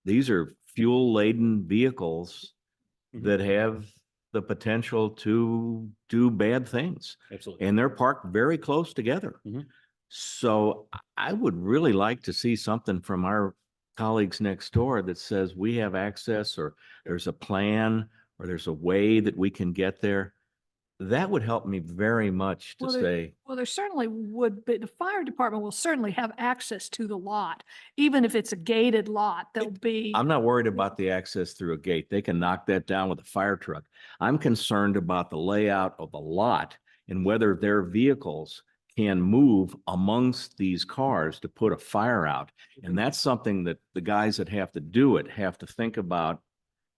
These are fuel laden vehicles Mhm. that have the potential to do bad things. Absolutely. And they're parked very close together. Mhm. So I would really like to see something from our colleagues next door that says we have access, or there's a plan, or there's a way that we can get there. That would help me very much to Well, there- say, Well, there certainly would, but the fire department will certainly have access to the lot, even if it's a gated lot, there'll be. I'm not worried about the access through a gate. They can knock that down with a fire truck. I'm concerned about the layout of the lot and whether their vehicles can move amongst these cars to put a fire out. And that's something that the guys that have to do it have to think about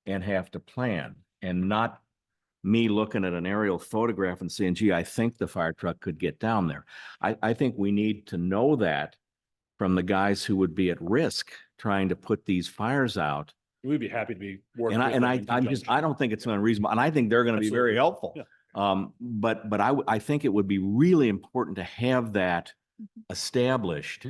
and have to plan, and not me looking at an aerial photograph and saying, gee, I think the fire truck could get down there. I think we need to know that from the guys who would be at risk trying to put these fires out. We'd be happy to be working. And with them in I'm just, I conjunction. don't think it's unreasonable, and I think they're gonna be very Absolutely. helpful. Yeah. But I think it would be really important to have that established,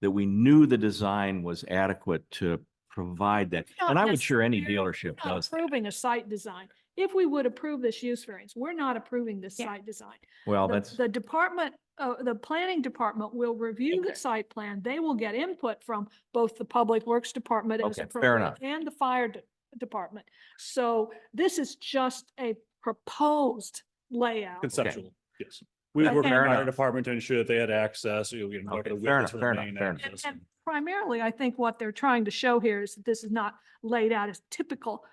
that we knew the design was adequate to provide that. Not And I would sure any necessarily- dealership Not does that. approving a site design. If we would approve this use variance, we're not approving this Yeah. site design. Well, The- that's, The department, the planning department will review Okay. the site plan. They will get input from both the Public Works Department as Okay, fair appropriate enough. and the fire department. So this is just a proposed layout. Conceptual, yes. We would work with Fair the fire enough. department to ensure that they had access, you know, Okay, the fair width for enough, the fair main enough. And, access. and primarily, I think what they're trying to show here is that this is not laid out as typical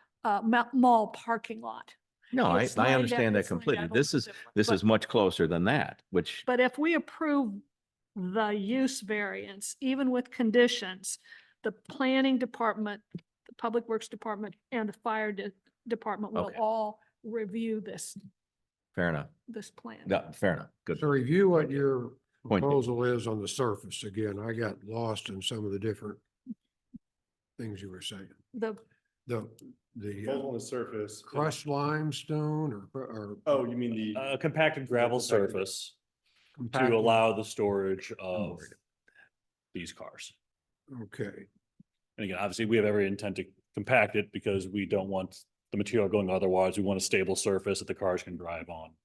mall parking lot. no, I It's laid out- understand that it's laid completely. out a This little is, different. this But- is much closer than that, which, But if we approve the use variance, even with conditions, the planning department, the public works department, and the fire department will Okay. all review this fair enough. plan. Yeah, fair enough. Good. So review what your Point. proposal is on the surface. Again, I got lost in some of the different things you were saying. The, The Both on the surface. crushed limestone or. Oh, you mean the, Compacted gravel Compacted surface to compacted- allow the storage of worried these cars. Okay, And again, obviously, we have every intent to compact it because we don't want the material going otherwise. We want a stable surface that the cars can drive on.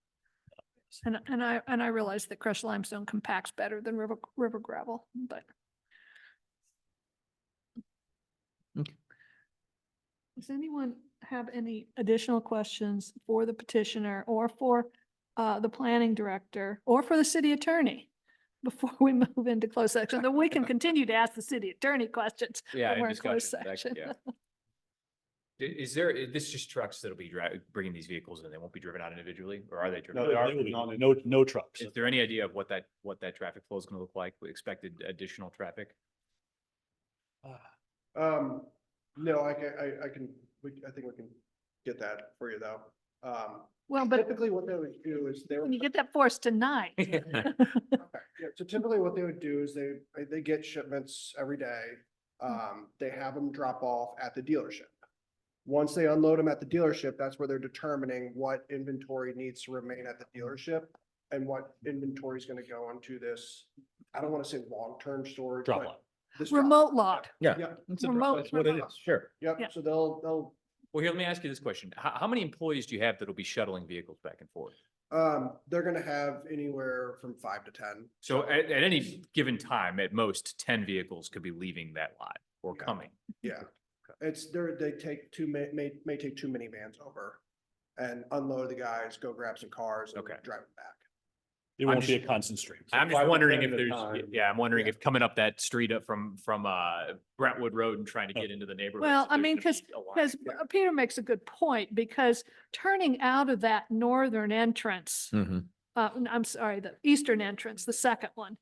and I realize that crushed limestone compacts better than river gravel, but. Okay. Does anyone have any additional questions for the petitioner or for the planning director or for the city attorney before we move into closed section? Then we can continue to ask the city attorney questions. Yeah, when in we're in closed discussion, that- section. yeah. Is there, this is just trucks that'll be bringing these vehicles in, they won't be driven out individually, or are they driven? No, they are There will be not- No trucks. Is there any idea of what that traffic flow is gonna look like, with expected additional traffic? No, I can, I think we can get that for you though. Well, but Typically what they would do is they when would. you get that for us tonight. Okay, yeah, so typically what they would do is they get shipments every day. They have them drop off at the dealership. Once they unload them at the dealership, that's where they're determining what inventory needs to remain at the dealership and what inventory is gonna go into this, I don't wanna say long-term storage. Drop but lot. this drop Remote lot. Yeah. Yep, Remote. That's what it is, sure. Yeah. yep, so they'll, Well, here, let me ask you this question. How many employees do you have that'll be shuttling vehicles back and forth? they're gonna have anywhere from 5 to 10. So at any given time, at most, 10 vehicles could be leaving that lot or Yeah. coming. Yeah, it's they take may take two minivans over and unload the guys, go grab some cars and Okay. drive them back. It I'm won't be a just- constant stream. So I'm just 5 wondering at if a there's, time. yeah, I'm wondering if coming up that street up from Brentwood Road and trying to get into the neighborhood. Well, I mean, because Peter makes a good point, because turning out of that northern entrance, Mhm. I'm sorry, the eastern entrance, the second one,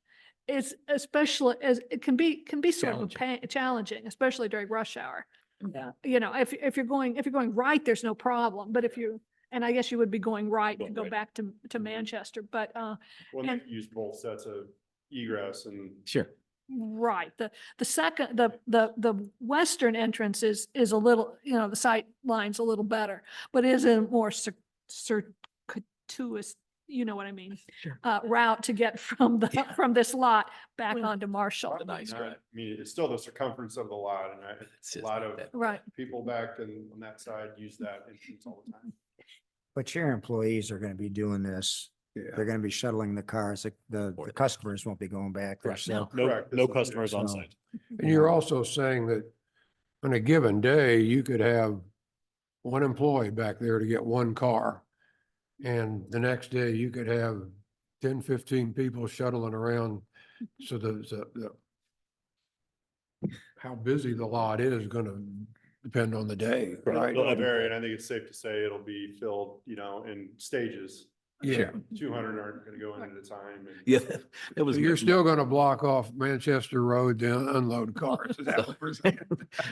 is especially as it can be sort of a challenging, especially during rush hour. Yeah. You know, if you're going right, there's no problem, but if you, and I guess you would be going right to Going go right. back to Manchester, but, When and- they use both sets of egress and Sure. right, the second, the western entrance is a little, you know, the sight line's a little better, but is a more circuitous, you know what I mean? Sure. Route to get from Yeah. from this lot back Well, onto Marshall. I mean, it's still the circumference of the lot, and It's a just lot like of that. Right, people back on that side use that entrance all the time. But your employees are gonna be doing this. Yeah. They're gonna be shuttling the cars. The customers won't be going back there. Correct. So No, Correct. no This is- customers on So- site. And you're also saying that on a given day, you could have one employee back there to get one car. And the next day you could have 10, 15 people shuttling around. So how busy the lot is gonna depend on the day, right? It'll vary, and I think it's safe to say it'll be filled, you know, in stages. Yeah. 200 aren't gonna go in at a time. and- Yeah, that was. So you're still gonna block off Manchester Road to unload cars. Is that what we're saying?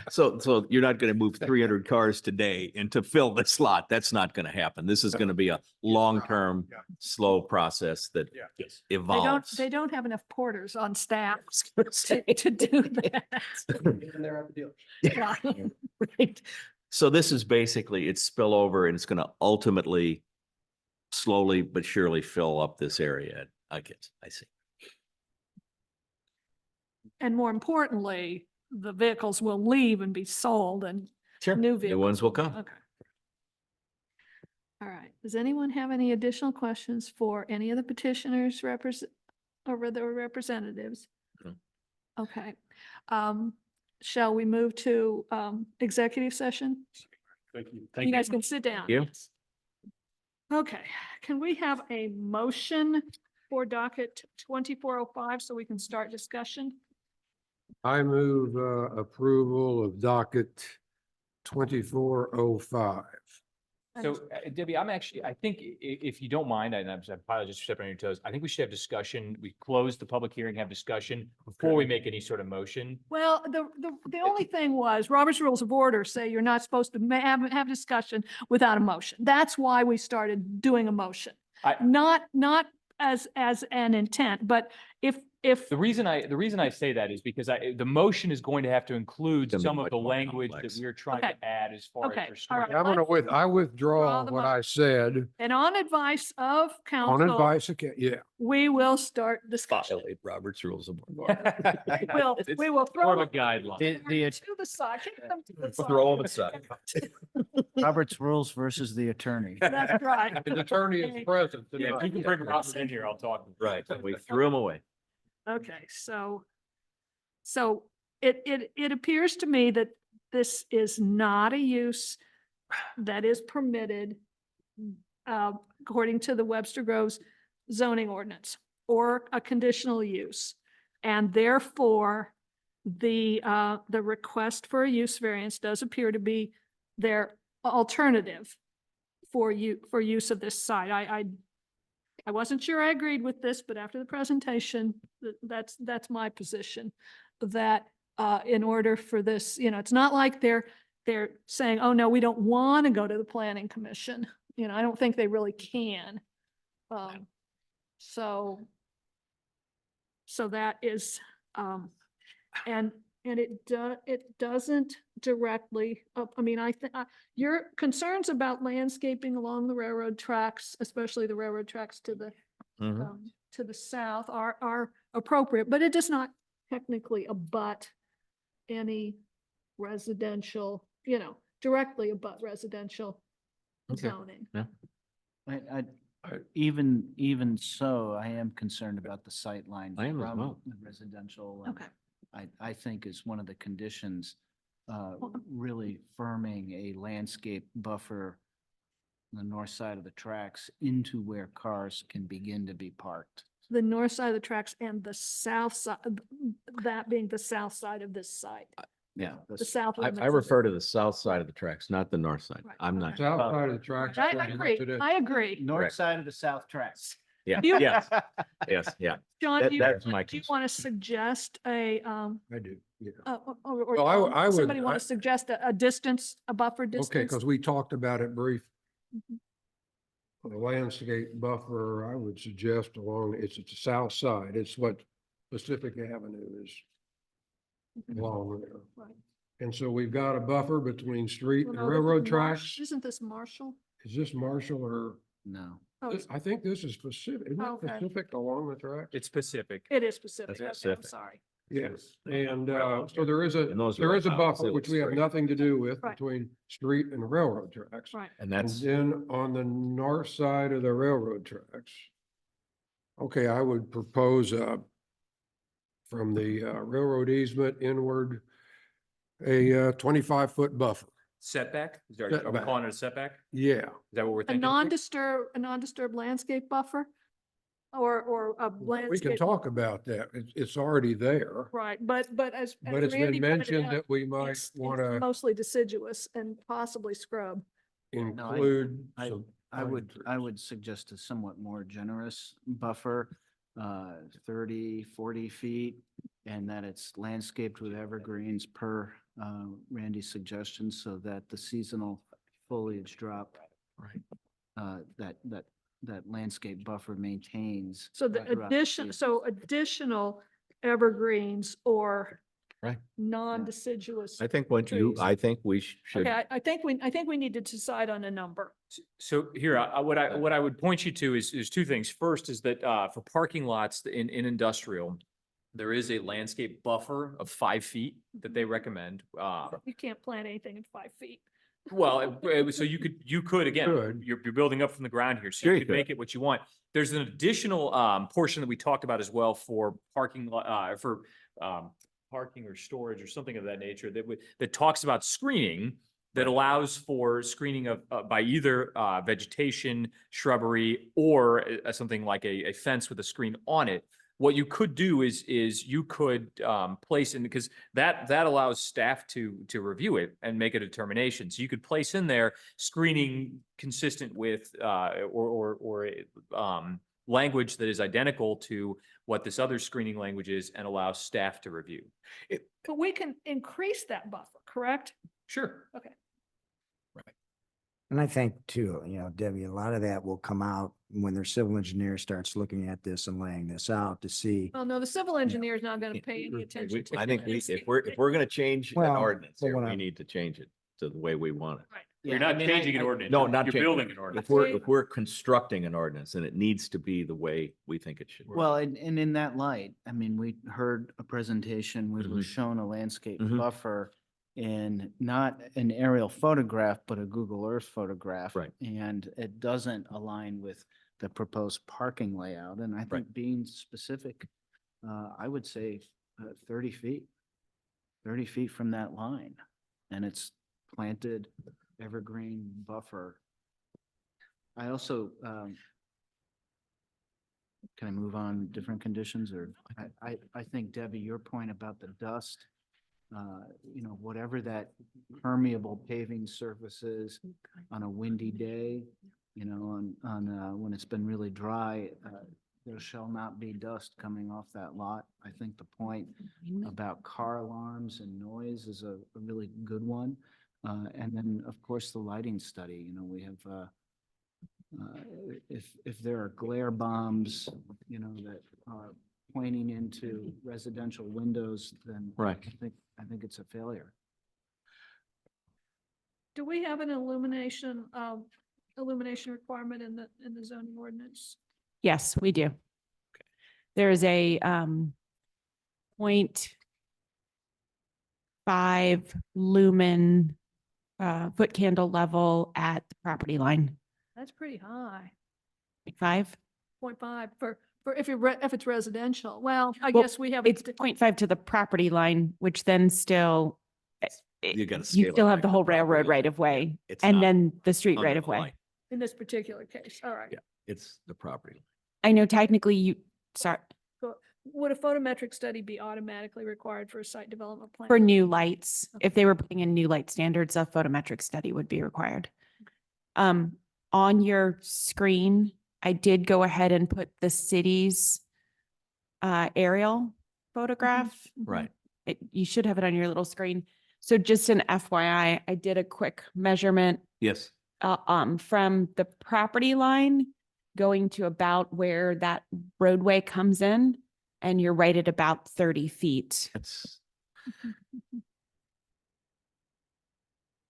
So you're not going to move 300 cars today and to fill this lot. That's not going to happen. This is going to be a long-term, Yeah. slow process that Yeah. Yes. evolves. they don't have enough porters on staff I was gonna say. to do that. And they're at the dealership. Yeah. Right. So this is basically, it's spillover and it's going to ultimately slowly but surely fill up this area. I guess, I see. And more importantly, the vehicles will leave and be sold and Sure. new New vehicles. ones will come. Okay. All right. Does anyone have any additional questions for any of the petitioners or their representatives? No. Okay. Shall we move to executive session? Thank you. Thank You you. guys can sit down. you. Yes. Okay, can we have a motion for docket 2405 so we can start discussion? I move approval of docket 2405. So Debbie, I'm actually, I think if you don't mind, and I'm probably just stepping on your toes, I think we should have discussion. We close the public hearing, have discussion before we make any sort of motion. Well, the only thing was Robert's Rules of Order say you're not supposed to have discussion without a motion. That's why we started doing a motion. I- Not as an intent, but if The reason I say that is because the motion is going to have to include Gonna be some of much the more language that complex. we're trying Okay. to add as far Okay, as. all right. I withdraw the what mo- I said and on advice of on counsel, advice, yeah. we will start discussion. Violate Robert's rules of order. We will More throw of a them guideline. to the side, kick them to the side. Throw 'em aside. Robert's rules versus the attorney. That's right. The attorney is present. Yeah, if you can bring Robert in here, I'll talk. Right, we threw them away. Okay, so it appears to me that this is not a use that is permitted according to the Webster Groves zoning ordinance or a conditional use. And therefore, the request for a use variance does appear to be their alternative for use of this site. I wasn't sure I agreed with this, but after the presentation, that's my position. That in order for this, it's not like they're saying, oh, no, we don't want to go to the planning commission. I don't think they really can. So that is, and it doesn't directly, I think, your concerns about landscaping along the railroad tracks, especially the railroad tracks to the south are appropriate, but it does not technically abut any residential, directly abut residential Okay. zoning. Even so, I am concerned about the sight line I am as from well. the residential. and Okay. I think is one of the conditions, really firming a landscape buffer the north side of the tracks into where cars can begin to be parked. The north side of the tracks and the south side, that being the south side of this site, Yeah. the south. I limits of refer it. to the south side of the tracks, not the north side. Right, I'm not. okay. South side of the tracks. I pretty much agree, it is. I agree. North Correct. side of the south tracks. Yeah, You- yes, yes, yeah. John, That- do you, that's my do you concern. want to suggest a, I do, yeah. or Well, I would- somebody want I- to suggest a distance, a buffer Okay, distance? because we talked about it brief. Mhm. The landscape buffer, I would suggest along, it's the south side. It's what Pacific Avenue is along there. Right. And so we've got a buffer between street Well, and no, this is railroad Marsh- tracks. Isn't this Marshall? Is this Marshall or, No. Oh, it's- I think this is Pacific, isn't it Okay. Pacific along the track? It's Pacific. It is Pacific. That's Okay, I'm Pacific. sorry. Yes, and so there is And those are there is a like buffer opposite which we have street. nothing to do with Right. between street and railroad tracks. Right. And And that's, then on the north side of the railroad tracks. Okay, I would propose from the railroad easement inward, a 25-foot buffer. Setback? Are we Setback. calling it a setback? Is Yeah, that what we're A thinking? non-disturbed landscape buffer? Or a we landscape? can talk about that. It's already there. Right, but as. But as it's Randy been pointed mentioned out, that we might it's want to Mostly deciduous and possibly scrub. include I- some. I pine would, I trees. would suggest a somewhat more generous buffer, 30, 40 feet, and that it's landscaped with evergreens per Randy's suggestion, so that the seasonal foliage drop, right. that landscape buffer maintains. So the throughout addition, season. so additional evergreens or Right. non-deciduous. I think what trees. I think we should, Okay, I think we need to decide on a number. So here, what I would point you to is two things. First is that for parking lots in industrial, there is a landscape buffer of 5 feet that they recommend. You can't plant anything in 5 feet. Well, so you could, again, Could. you're building up from the ground here, so Sure you you could make could. it what you want. There's an additional portion that we talked about as well for parking parking or storage or something of that nature that talks about screening that allows for screening of by either vegetation, shrubbery, or something like a fence with a screen on it. What you could do is you could place in, because that allows staff to review it and make a determination. So you could place in there screening consistent with language that is identical to what this other screening language is and allow staff to review. But we can increase that buffer, correct? Sure. And I think too, Debbie, a lot of that will come out when their civil engineer starts looking at this and laying this out to see. Well, no, the civil engineer is not going to pay any attention to. I think it. if we're going to change an Well, ordinance but here, when we I- need to change it to the way we want it. Right. You're not changing an ordinance. No, you're- not You're changing. building an ordinance. If we're constructing an ordinance, and it needs to be the way we think it should. be. Well, and in that light, I mean, we heard a presentation, we was Mhm. shown a landscape Mhm. buffer in not an aerial photograph, but a Google Earth photograph. Right. And it doesn't align with the proposed parking layout. And I think being specific, I would say 30 feet. 30 feet from that line. And it's planted evergreen buffer. I also, can I move on different conditions or I think Debbie, your point about the dust, whatever that permeable paving surface is on a windy day, when it's been really dry, there shall not be dust coming off that lot. I think the point about car alarms and noise is a really good one. And then, of course, the lighting study, we have, if there are glare bombs, that are pointing into residential windows, then Right. I think it's a failure. Do we have an illumination requirement in the zoning ordinance? Yes, we do. There is a 0.5 lumen foot candle level at the property line. That's pretty high. 5. 0.5 for if if it's residential. Well, I Well, guess we have. It's 0.5 to the property line, which then still You gotta you scale it still have back the to whole the property railroad line. right of way It's and not then the street under right the of way. line. in this particular case. All right. Yeah. It's the property. I know technically you, sorry, Would a photometric study be automatically required for a site development plan? for new lights, if they were putting in new light standards, a photometric study would be required. On your screen, I did go ahead and put the city's aerial photograph. Right. You should have it on your little screen. So just an FYI, I did a quick measurement Yes. from the property line going to about where that roadway comes in, and you're right at about 30 feet. That's,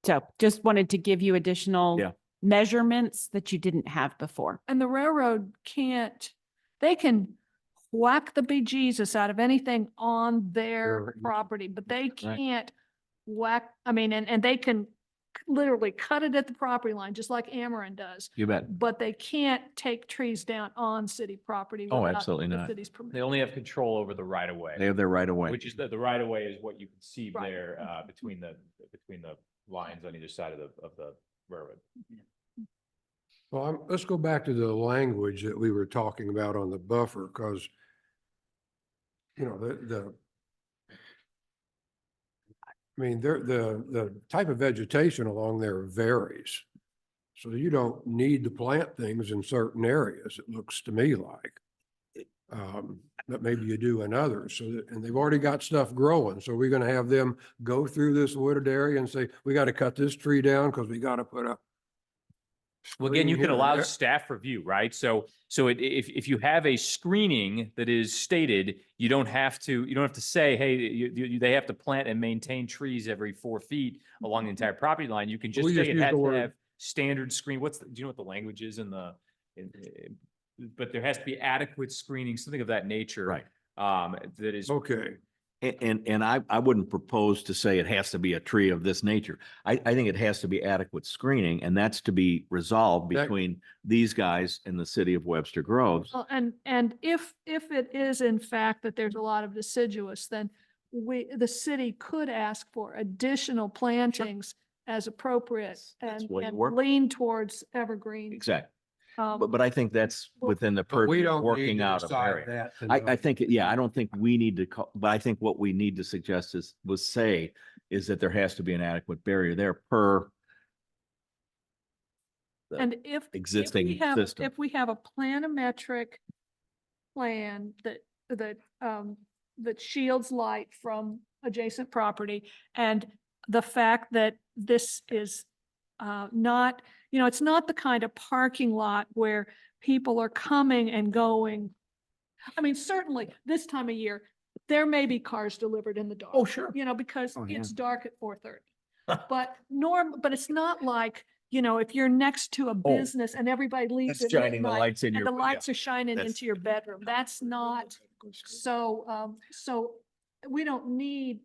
So just wanted to give you Yeah. additional measurements that you didn't have before. And the railroad can't, they can whack the bejesus out of anything on their Sure. property, but they Right. can't whack, I mean, and they can literally cut it at the property line, just like Ameren does. you bet. But they can't take trees down on city property. Oh, without absolutely the not. city's They permission. only have control over the right of way. They have their right of way. Which is the right of way is what you can see Right. there, between the lines on either side of the railroad. Well, let's go back to the language that we were talking about on the buffer, because you know, I mean, the type of vegetation along there varies. So you don't need to plant things in certain areas, it looks to me like. But maybe you do in others, so that, and they've already got stuff growing, so we're gonna have them go through this wooded area and say, we gotta cut this tree down because we gotta put a. Well, again, you screen can here." allow Yeah. staff review, right? So if you have a screening that is stated, you don't have to say, hey, they have to plant and maintain trees every 4 feet along the entire property line. You can just We say just it use has the to word- have standard screen. Do you know what the language is but there has to be adequate screening, something of that nature. Right. That is. Okay, And I wouldn't propose to say it has to be a tree of this nature. I think it has to be adequate screening, and that's to be resolved That- between these guys and the city of Webster Groves. Well, and if it is in fact that there's a lot of deciduous, then the city could ask for additional plantings as appropriate That's and what you and work- lean towards evergreen. Exactly. Um, But I think that's Well, within the but we purview don't of need working to out of decide area. that I tonight. think, yeah, I don't think we need to call, but I think what we need to suggest is that there has to be an adequate barrier there per the And if we existing have- system. If we have a planimetric plan that shields light from adjacent property, and the fact that this is not, it's not the kind of parking lot where people are coming and going. I mean, certainly this time of year, there may be cars delivered in the dark. Oh, sure. Because Oh, yeah. it's dark at 4:30. But it's not like, if you're next to a business and everybody leaves That's at shining the midnight lights in and your. the lights are shining that's- into your bedroom. That's not, so we don't need,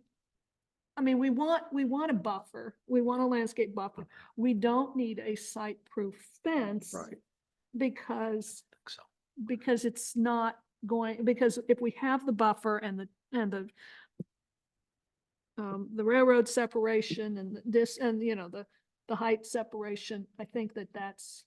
I mean, we want a buffer. We want a landscape buffer. We don't need a site-proof fence. Right. Because, So, because it's not going, because if we have the buffer and the railroad separation and this, and the height separation, I think that's,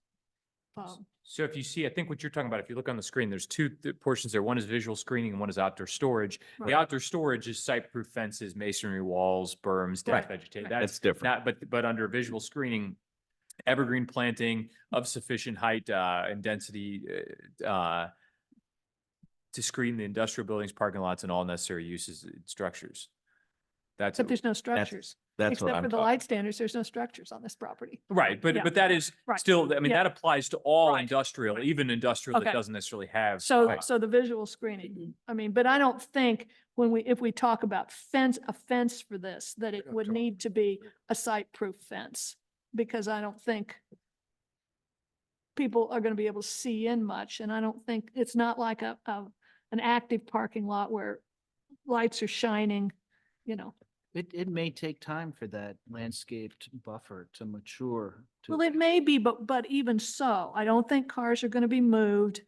So if you see, I think what you're talking about, if you look on the screen, there's two portions there. One is visual screening and one is outdoor storage. Right. The outdoor storage is site-proof fences, masonry walls, berms, deck Right. vegetation. That's different. But under visual screening, evergreen planting of sufficient height and density to screen the industrial buildings, parking lots, and all necessary uses and structures. That's except there's no structures. That's what Except I'm for the talking. light standards, there's no structures on this property. right, Yeah. but that is Right. still, I mean, Yeah. that applies to all Right. industrial, Right. even industrial that Okay. doesn't necessarily have. So the visual screening, I mean, but I don't think if we talk about a fence for this, that it would need to be a site-proof fence. Because I don't think people are gonna be able to see in much, and I don't think, it's not like an active parking lot where lights are shining, It may take time for that landscaped buffer to mature. Well, it may be, but even so, I don't think cars are gonna be moved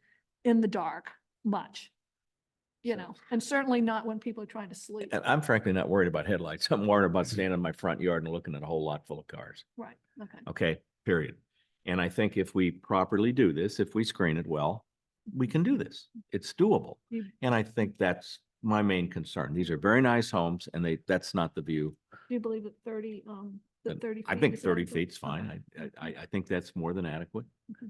in the dark much. And certainly not when people are trying to sleep. And I'm frankly not worried about headlights. I'm worried about standing in my front yard and looking at a whole lot full of cars. Right, okay. Okay, period. And I think if we properly do this, if we screen it well, we can do this. It's doable. You- And I think that's my main concern. These are very nice homes and that's not the view. Do you believe that the And 30? I feet think is 30 adequate? feet's fine. I think that's more than adequate. Do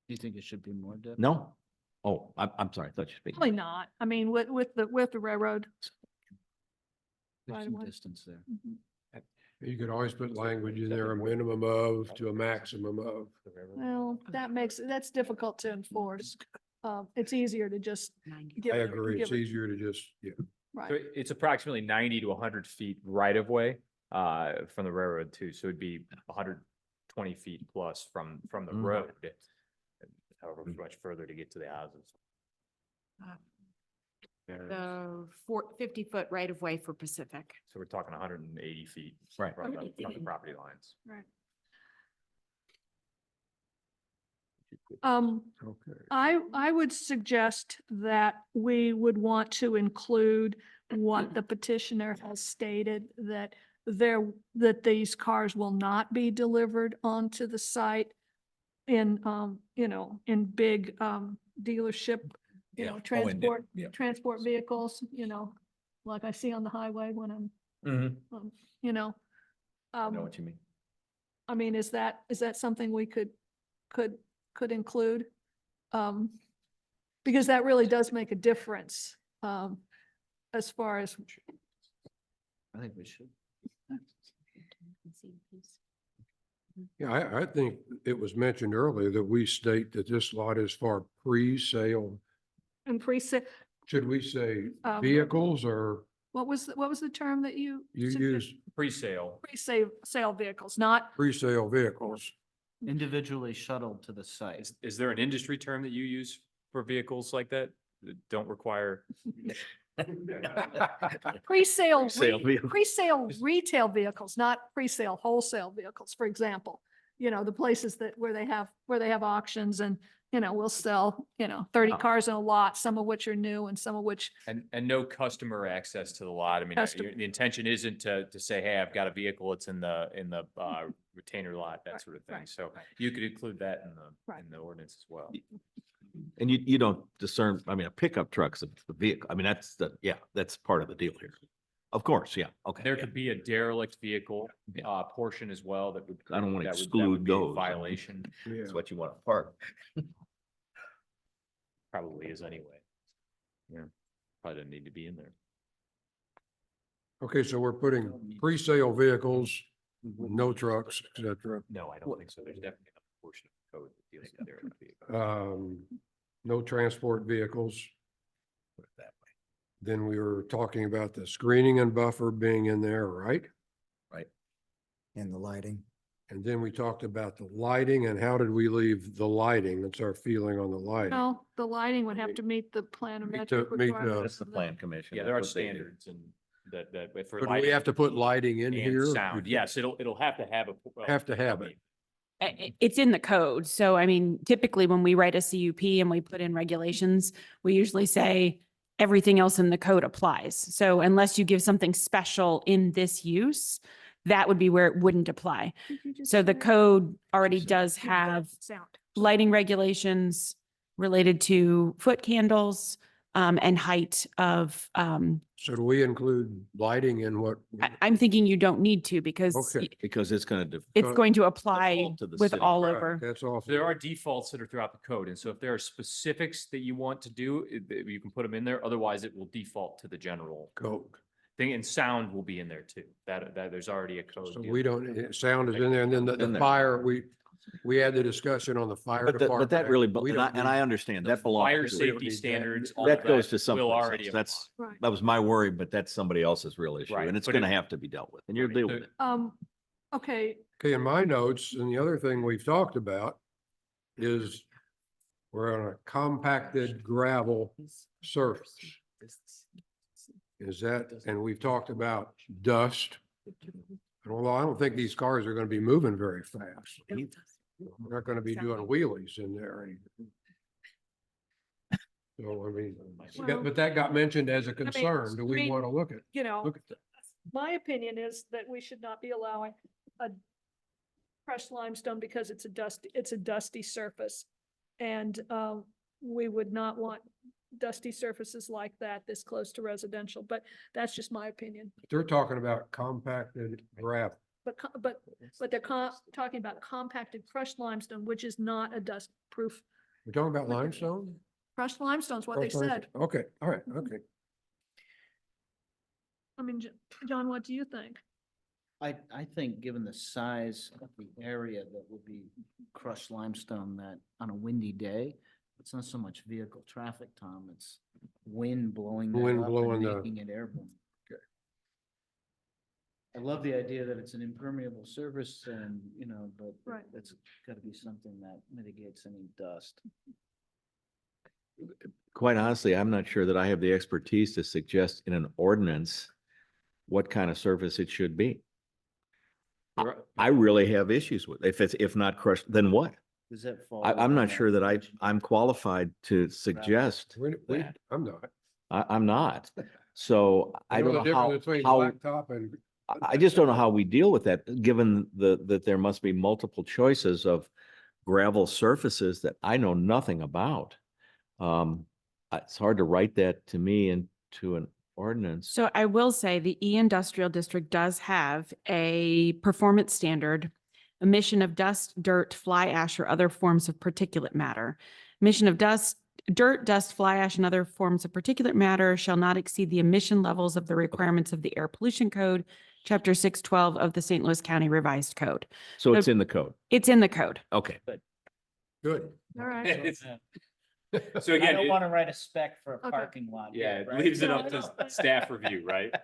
you think it should be more, Deb? No? Oh, I'm sorry. I thought you were Probably speaking. not. I mean, with the railroad. There's Right some away. distance there. Mhm. You could always put language in there, a minimum of to a maximum of. Well, that's difficult to enforce. It's easier to just. give I it- agree. give It's it- easier to just, yeah. So Right. it's approximately 90 to 100 feet right of way from the railroad too. So it'd be 120 feet plus from the Mhm. road. However much further to get to the houses. The 50-foot right of way for Pacific. So we're talking 180 feet Right. from the property lines. Right. Okay. I would suggest that we would want to include what the petitioner has stated, that that these cars will not be delivered onto the site in, in big, dealership, Yeah. transport vehicles, like I see on the highway when I'm, you know. I know what you mean. I mean, is that something we could include? Because that really does make a difference, as far as, I think we should. Yeah, I think it was mentioned earlier that we state that this lot is for pre-sale. and pre-sale, Should we say Um, vehicles or what was the term that you? you suggested? use Pre-sale. Pre-sale vehicles, not, pre-sale vehicles? Individually shuttled to the site. Is there an industry term that you use for vehicles like that don't require? pre-sale, Sale vehicle. pre-sale retail vehicles, not pre-sale wholesale vehicles, for example. The places where they have auctions and, we'll sell, 30 cars in a lot, some of which are new and some of which, And no customer access to the lot. I mean, Customer. the intention isn't to say, hey, I've got a vehicle, it's in the retainer lot, that Right, sort of thing. right, So right. you could include that Right. in the ordinance as well. And you don't discern, I mean, a pickup truck's a vehicle. I mean, that's part of the deal here. Of course, yeah, okay. There yeah. could be a derelict vehicle portion as well that would. I don't wanna that would exclude be a those, I mean. Violation, Yeah. That's what you want to park. probably is anyway. Yeah, probably doesn't need to be in there. Okay, so we're putting pre-sale vehicles, no trucks, et cetera. No, I don't think so. There's definitely a portion of the code that deals with derelict vehicles. No transport vehicles. Put it that way. Then we were talking about the screening and buffer being in there, right? And the lighting. And then we talked about the lighting and how did we leave the lighting? That's our feeling on the lighting. no, the lighting would have to meet the planometric meet the- requirements. That's the plan commission. Yeah, there are That's what they do. standards and that for But we lighting have to put lighting in and here? sound. Yes, it'll have to have a. well, Have to have it. It's in the code. So I mean, typically when we write a CUP and we put in regulations, we usually say everything else in the code applies. So unless you give something special in this use, that would be where it wouldn't apply. Did you just So the say that? code already does have Sound. lighting regulations related to foot candles and height of, So do we include lighting in what? I'm thinking you don't need to because Okay. Because it's gonna. it's going to apply Default to the with city. all Right, over. That's off. There are defaults that are throughout the code. And so if there are specifics that you want to do, you can put them in there. Otherwise, it will default to the general Code. thing, and sound will be in there too. That there's already a code. So dealing we with don't, sound is in there and then In the there. fire, we had the discussion on the fire department. But that really, We and I, don't and need- I understand the that belongs. Fire to- we don't safety need that. standards. all That of goes to will something already else. That's, Right. that was my worry, but that's somebody else's real issue Right, and it's but gonna it- have to be dealt with and you'll Right, deal so- with it. Okay, Okay, in my notes, and the other thing we've talked about is we're on a compacted gravel surface. Is that, and we've talked about dust. Although I don't think these cars are gonna be moving very fast. We're not gonna be doing wheelies in there. So, I mean, Well- but that got mentioned as a concern. Do we mean, want to look at you know, look at that? my opinion is that we should not be allowing a crushed limestone because it's a dusty surface. And we would not want dusty surfaces like that this close to residential, but that's just my opinion. They're talking about compacted gravel. But they're talking about compacted crushed limestone, which is not a dust proof. We're talking about limestone? Crushed limestone is what they Crushed limestone. said. Okay, all right, okay. I mean, John, what do you think? I think given the size of the area that would be crushed limestone, that on a windy day, it's not so much vehicle traffic, Tom, it's wind blowing that Wind up and blowing the- making it airborne. Okay. I love the idea that it's an impermeable surface and, you know, but Right. it's gotta be something that mitigates any dust. Quite honestly, I'm not sure that I have the expertise to suggest in an ordinance what kind of surface it should be. I really have issues with, if not crushed, then what? Does that fall? I'm within not that sure that range? I'm qualified to suggest that. I'm not. I'm not. So I You don't the know how, difference between how, blacktop and. I just don't know how we deal with that, given that there must be multiple choices of gravel surfaces that I know nothing about. It's hard to write that to me into an ordinance. So I will say the E Industrial District does have a performance standard, emission of dust, dirt, fly ash, or other forms of particulate matter. Emission of dirt, dust, fly ash, and other forms of particulate matter shall not exceed the emission levels of the requirements of the Air Pollution Code, Chapter 612 of the St. Louis County Revised Code. So it's in the code. It's in the code. Okay. Good. All right. So I again, don't want to write a spec for a Okay. parking lot. yeah, yet, it right? leaves it No, up no. to staff review, right?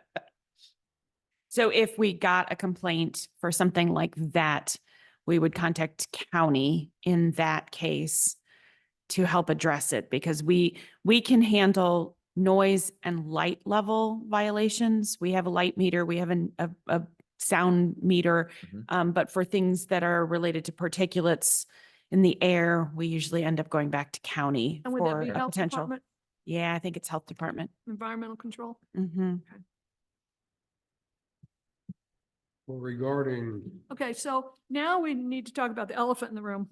So if we got a complaint for something like that, we would contact county in that case to help address it, because we can handle noise and light level violations. We have a light meter, we have a sound meter. Mhm. But for things that are related to particulates in the air, we usually end up going back to county And would that for be a health potential. department, Yeah, I think it's health department. environmental control? Mhm. Well, regarding, Okay, so now we need to talk about the elephant in the room.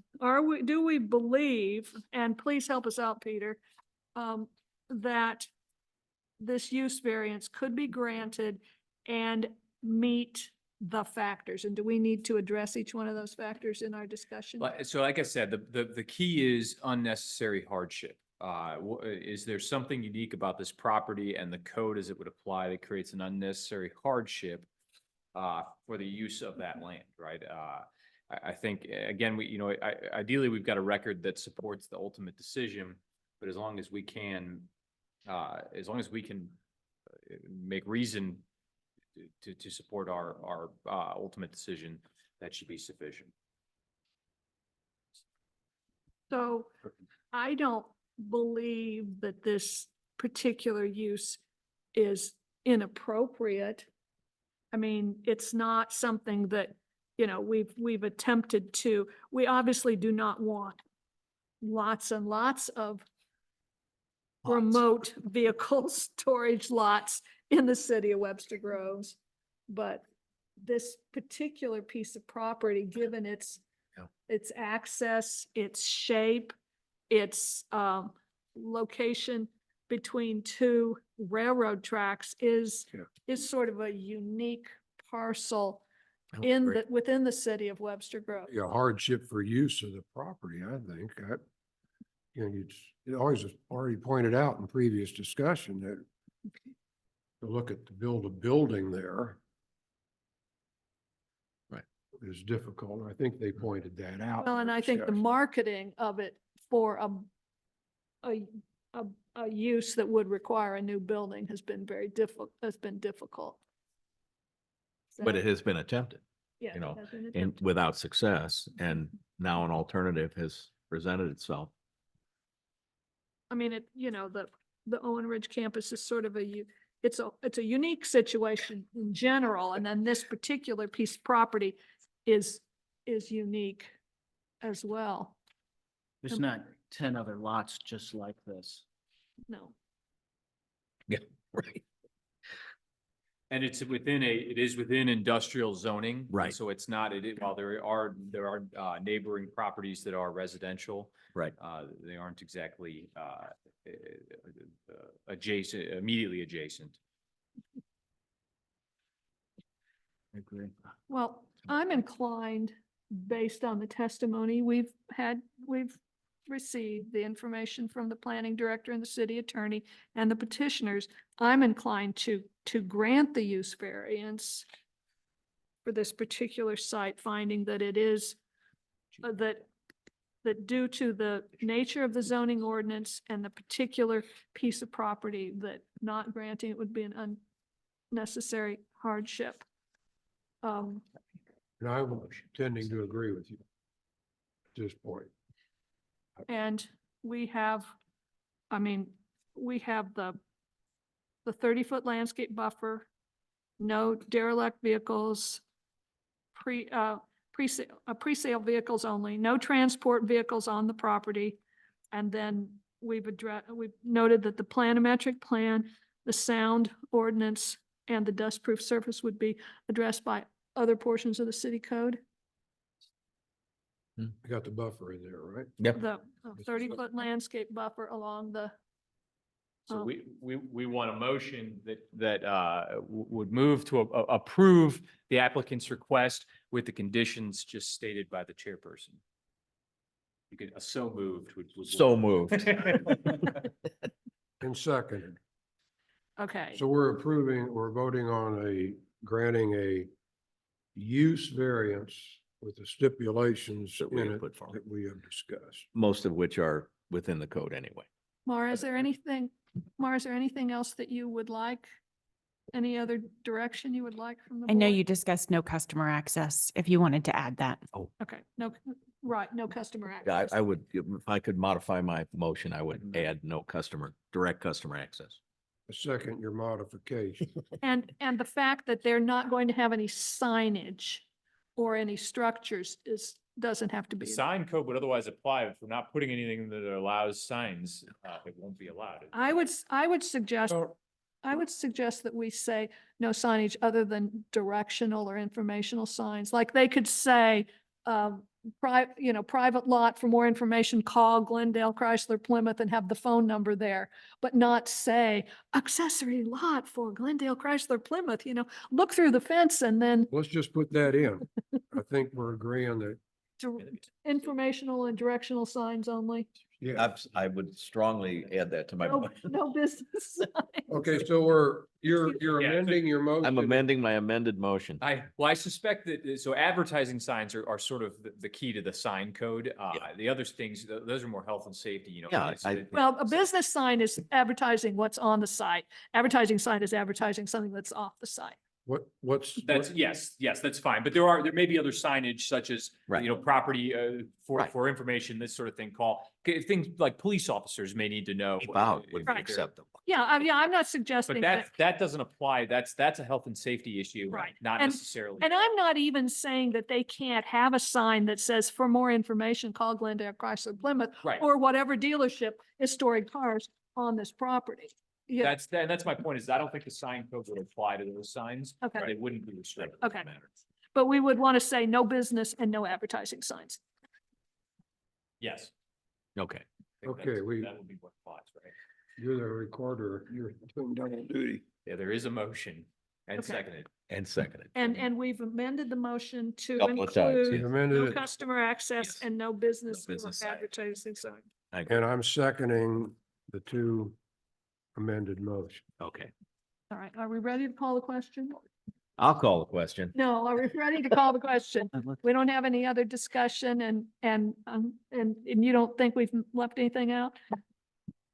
Do we believe, and please help us out, Peter, that this use variance could be granted and meet the factors? And do we need to address each one of those factors in our discussion? So like I said, the key is unnecessary hardship. Is there something unique about this property and the code as it would apply that creates an unnecessary hardship for the use of that land, right? I think, again, ideally, we've got a record that supports the ultimate decision, but as long as we can make reason to support our ultimate decision, that should be sufficient. So I don't believe that this particular use is inappropriate. I mean, it's not something that, we've attempted to, we obviously do not want lots and lots of remote vehicle storage lots in the city of Webster Groves. But this particular piece of property, given its access, its shape, its location between two railroad tracks is sort of a unique parcel within the city of Webster Groves. a hardship for use of the property, I think. It always already pointed out in previous discussion that to look at build a building there. Right. Is difficult. I think they pointed that out. Well, in and their I think the discussion. marketing of it for a use that would require a new building has been difficult. But So, it has been attempted, yeah, you know, it has been and attempted. without success, and now an alternative has presented itself. I mean, the Owen Ridge campus is sort of it's a unique situation in general, and then this particular piece of property is unique as well. There's not 10 other lots just like this. No. Yeah, right. And it is within industrial zoning. Right. So it's not, while there are neighboring properties that are residential. Right. They aren't exactly, adjacent, immediately adjacent. I agree. Well, I'm inclined, based on the testimony we've received, the information from the planning director and the city attorney and the petitioners, I'm inclined to grant the use variance for this particular site, finding that it is, that due to the nature of the zoning ordinance and the particular piece of property, that not granting it would be an unnecessary hardship. And I'm tending to agree with you at this point. And we have, we have the 30-foot landscape buffer, no derelict vehicles, pre-sale vehicles only, no transport vehicles on the property. And then we've noted that the planimetric plan, the sound ordinance, and the dustproof surface would be addressed by other portions of the city code. You got the buffer in there, right? Yep. The 30-foot landscape buffer along the, So Oh. we want a motion that would move to approve the applicant's request with the conditions just stated by the chairperson. You could, so moved would So work. moved. And seconded. okay. So we're voting on granting a use variance with the stipulations That we in have it put forward. that we have discussed. Most of which are within the code anyway. Mara, is there anything else that you would like? Any other direction you would like from the I know board? you discussed no customer access, if you wanted to add that. Okay, no, right, no customer Yeah, access. I would, if I could modify my motion, I would add no direct customer access. Second, your modification. And the fact that they're not going to have any signage or any structures doesn't have to The be. sign code would otherwise apply. If we're not putting anything that allows signs, it won't be allowed. I would suggest that we say no signage other than directional or informational signs. Like they could say, private lot, for more information, call Glendale Chrysler Plymouth and have the phone number there, but not say accessory lot for Glendale Chrysler Plymouth, look through the fence and then Let's just put that in. I think we're agreeing that, informational and directional signs only. yeah. I would strongly add that to my No, motion. no business signs. Okay, so you're Yeah, amending your motion. I'm amending my amended motion. I suspect that, so advertising signs are sort of the key to the sign code. The other things, those are more health and safety, Yeah, it's- I- Well, a business sign is advertising what's on the site. Advertising sign is advertising something that's off the site. What's? That's, yes, that's fine. But there may be other signage such as, Right. property, Right. for information, this sort of thing, things like police officers may need to know. Keep out would be Right. acceptable. Yeah, I'm not But suggesting that doesn't apply. That's a health and safety issue. Right. Not And- necessarily. and I'm not even saying that they can't have a sign that says, for more information, call Glendale Chrysler Plymouth Right. or whatever dealership is storing cars on this property. Yeah, That's my point is I don't think the sign code would apply to those signs. Okay. They wouldn't be restricted. Okay. But we would want to say no business and no advertising signs. Yes. Okay. I think Okay, that would be what applies, right? You're the recorder. You're doing double duty. Yeah, there is a motion and Okay. seconded. And seconded. And we've amended the motion to Couple of times, include You've yeah. amended no it, customer access Yes. and no business or business sign. advertising sign. I agree. and I'm seconding the two amended motion. Okay. All right, are we ready to call the question? I'll call the question. No, are we ready to call the question? We don't have any other discussion and you don't think we've left anything out?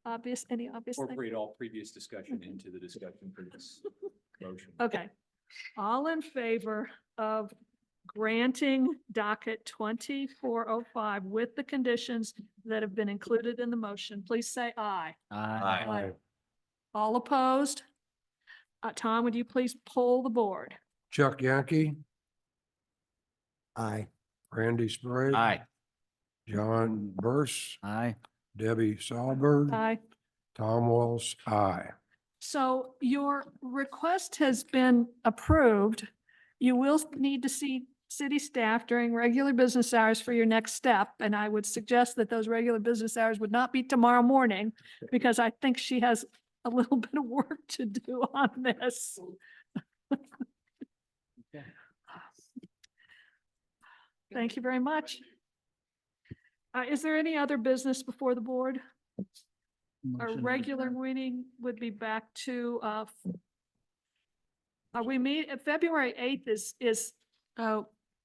Any obvious thing? Incorporate all previous discussion into the discussion for this motion. Okay. All in favor of granting docket 2405 with the conditions that have been included in the motion, please say aye. Aye. All opposed? Tom, would you please poll the board? Chuck Yankee, Aye. Randy Sprague. Aye. John Burse, Aye. Debbie Saulberg. Aye. Tom Walsh, aye. So your request has been approved. You will need to see city staff during regular business hours for your next step. And I would suggest that those regular business hours would not be tomorrow morning because I think she has a little bit of work to do on this. Thank you very much. Is there any other business before the board? Our Motion to regular adjourn. meeting would be back to, we meet, February 8th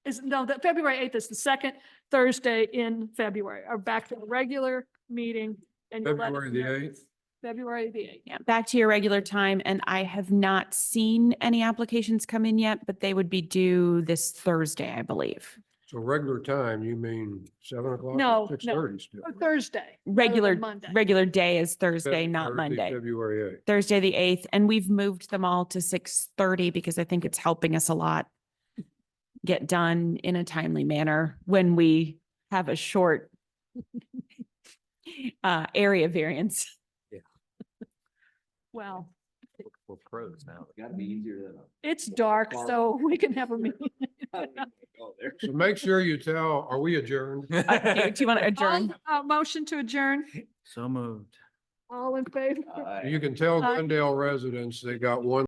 the February 8th is the second Thursday in February, or back to the regular meeting. And you'll let us February the know. 8th? February the 8th. Yeah, back to your regular time, and I have not seen any applications come in yet, but they would be due this Thursday, I believe. So regular time, you mean 7 o'clock? No, no. 6:30 still. Or Thursday. rather than Regular, Monday. regular day is Thursday, not Thursday, Monday. February 8th. Thursday, the 8th, and we've moved them all to 6:30 because I think it's helping us a lot get done in a timely manner when we have a short area variance. Well, We're pros now. Gotta be easier than. it's dark, so we can have a meeting. So make sure you tell, are we adjourned? Do you want to adjourn? Motion to adjourn. So moved. All in favor? You can tell Aye. Glendale residents they got one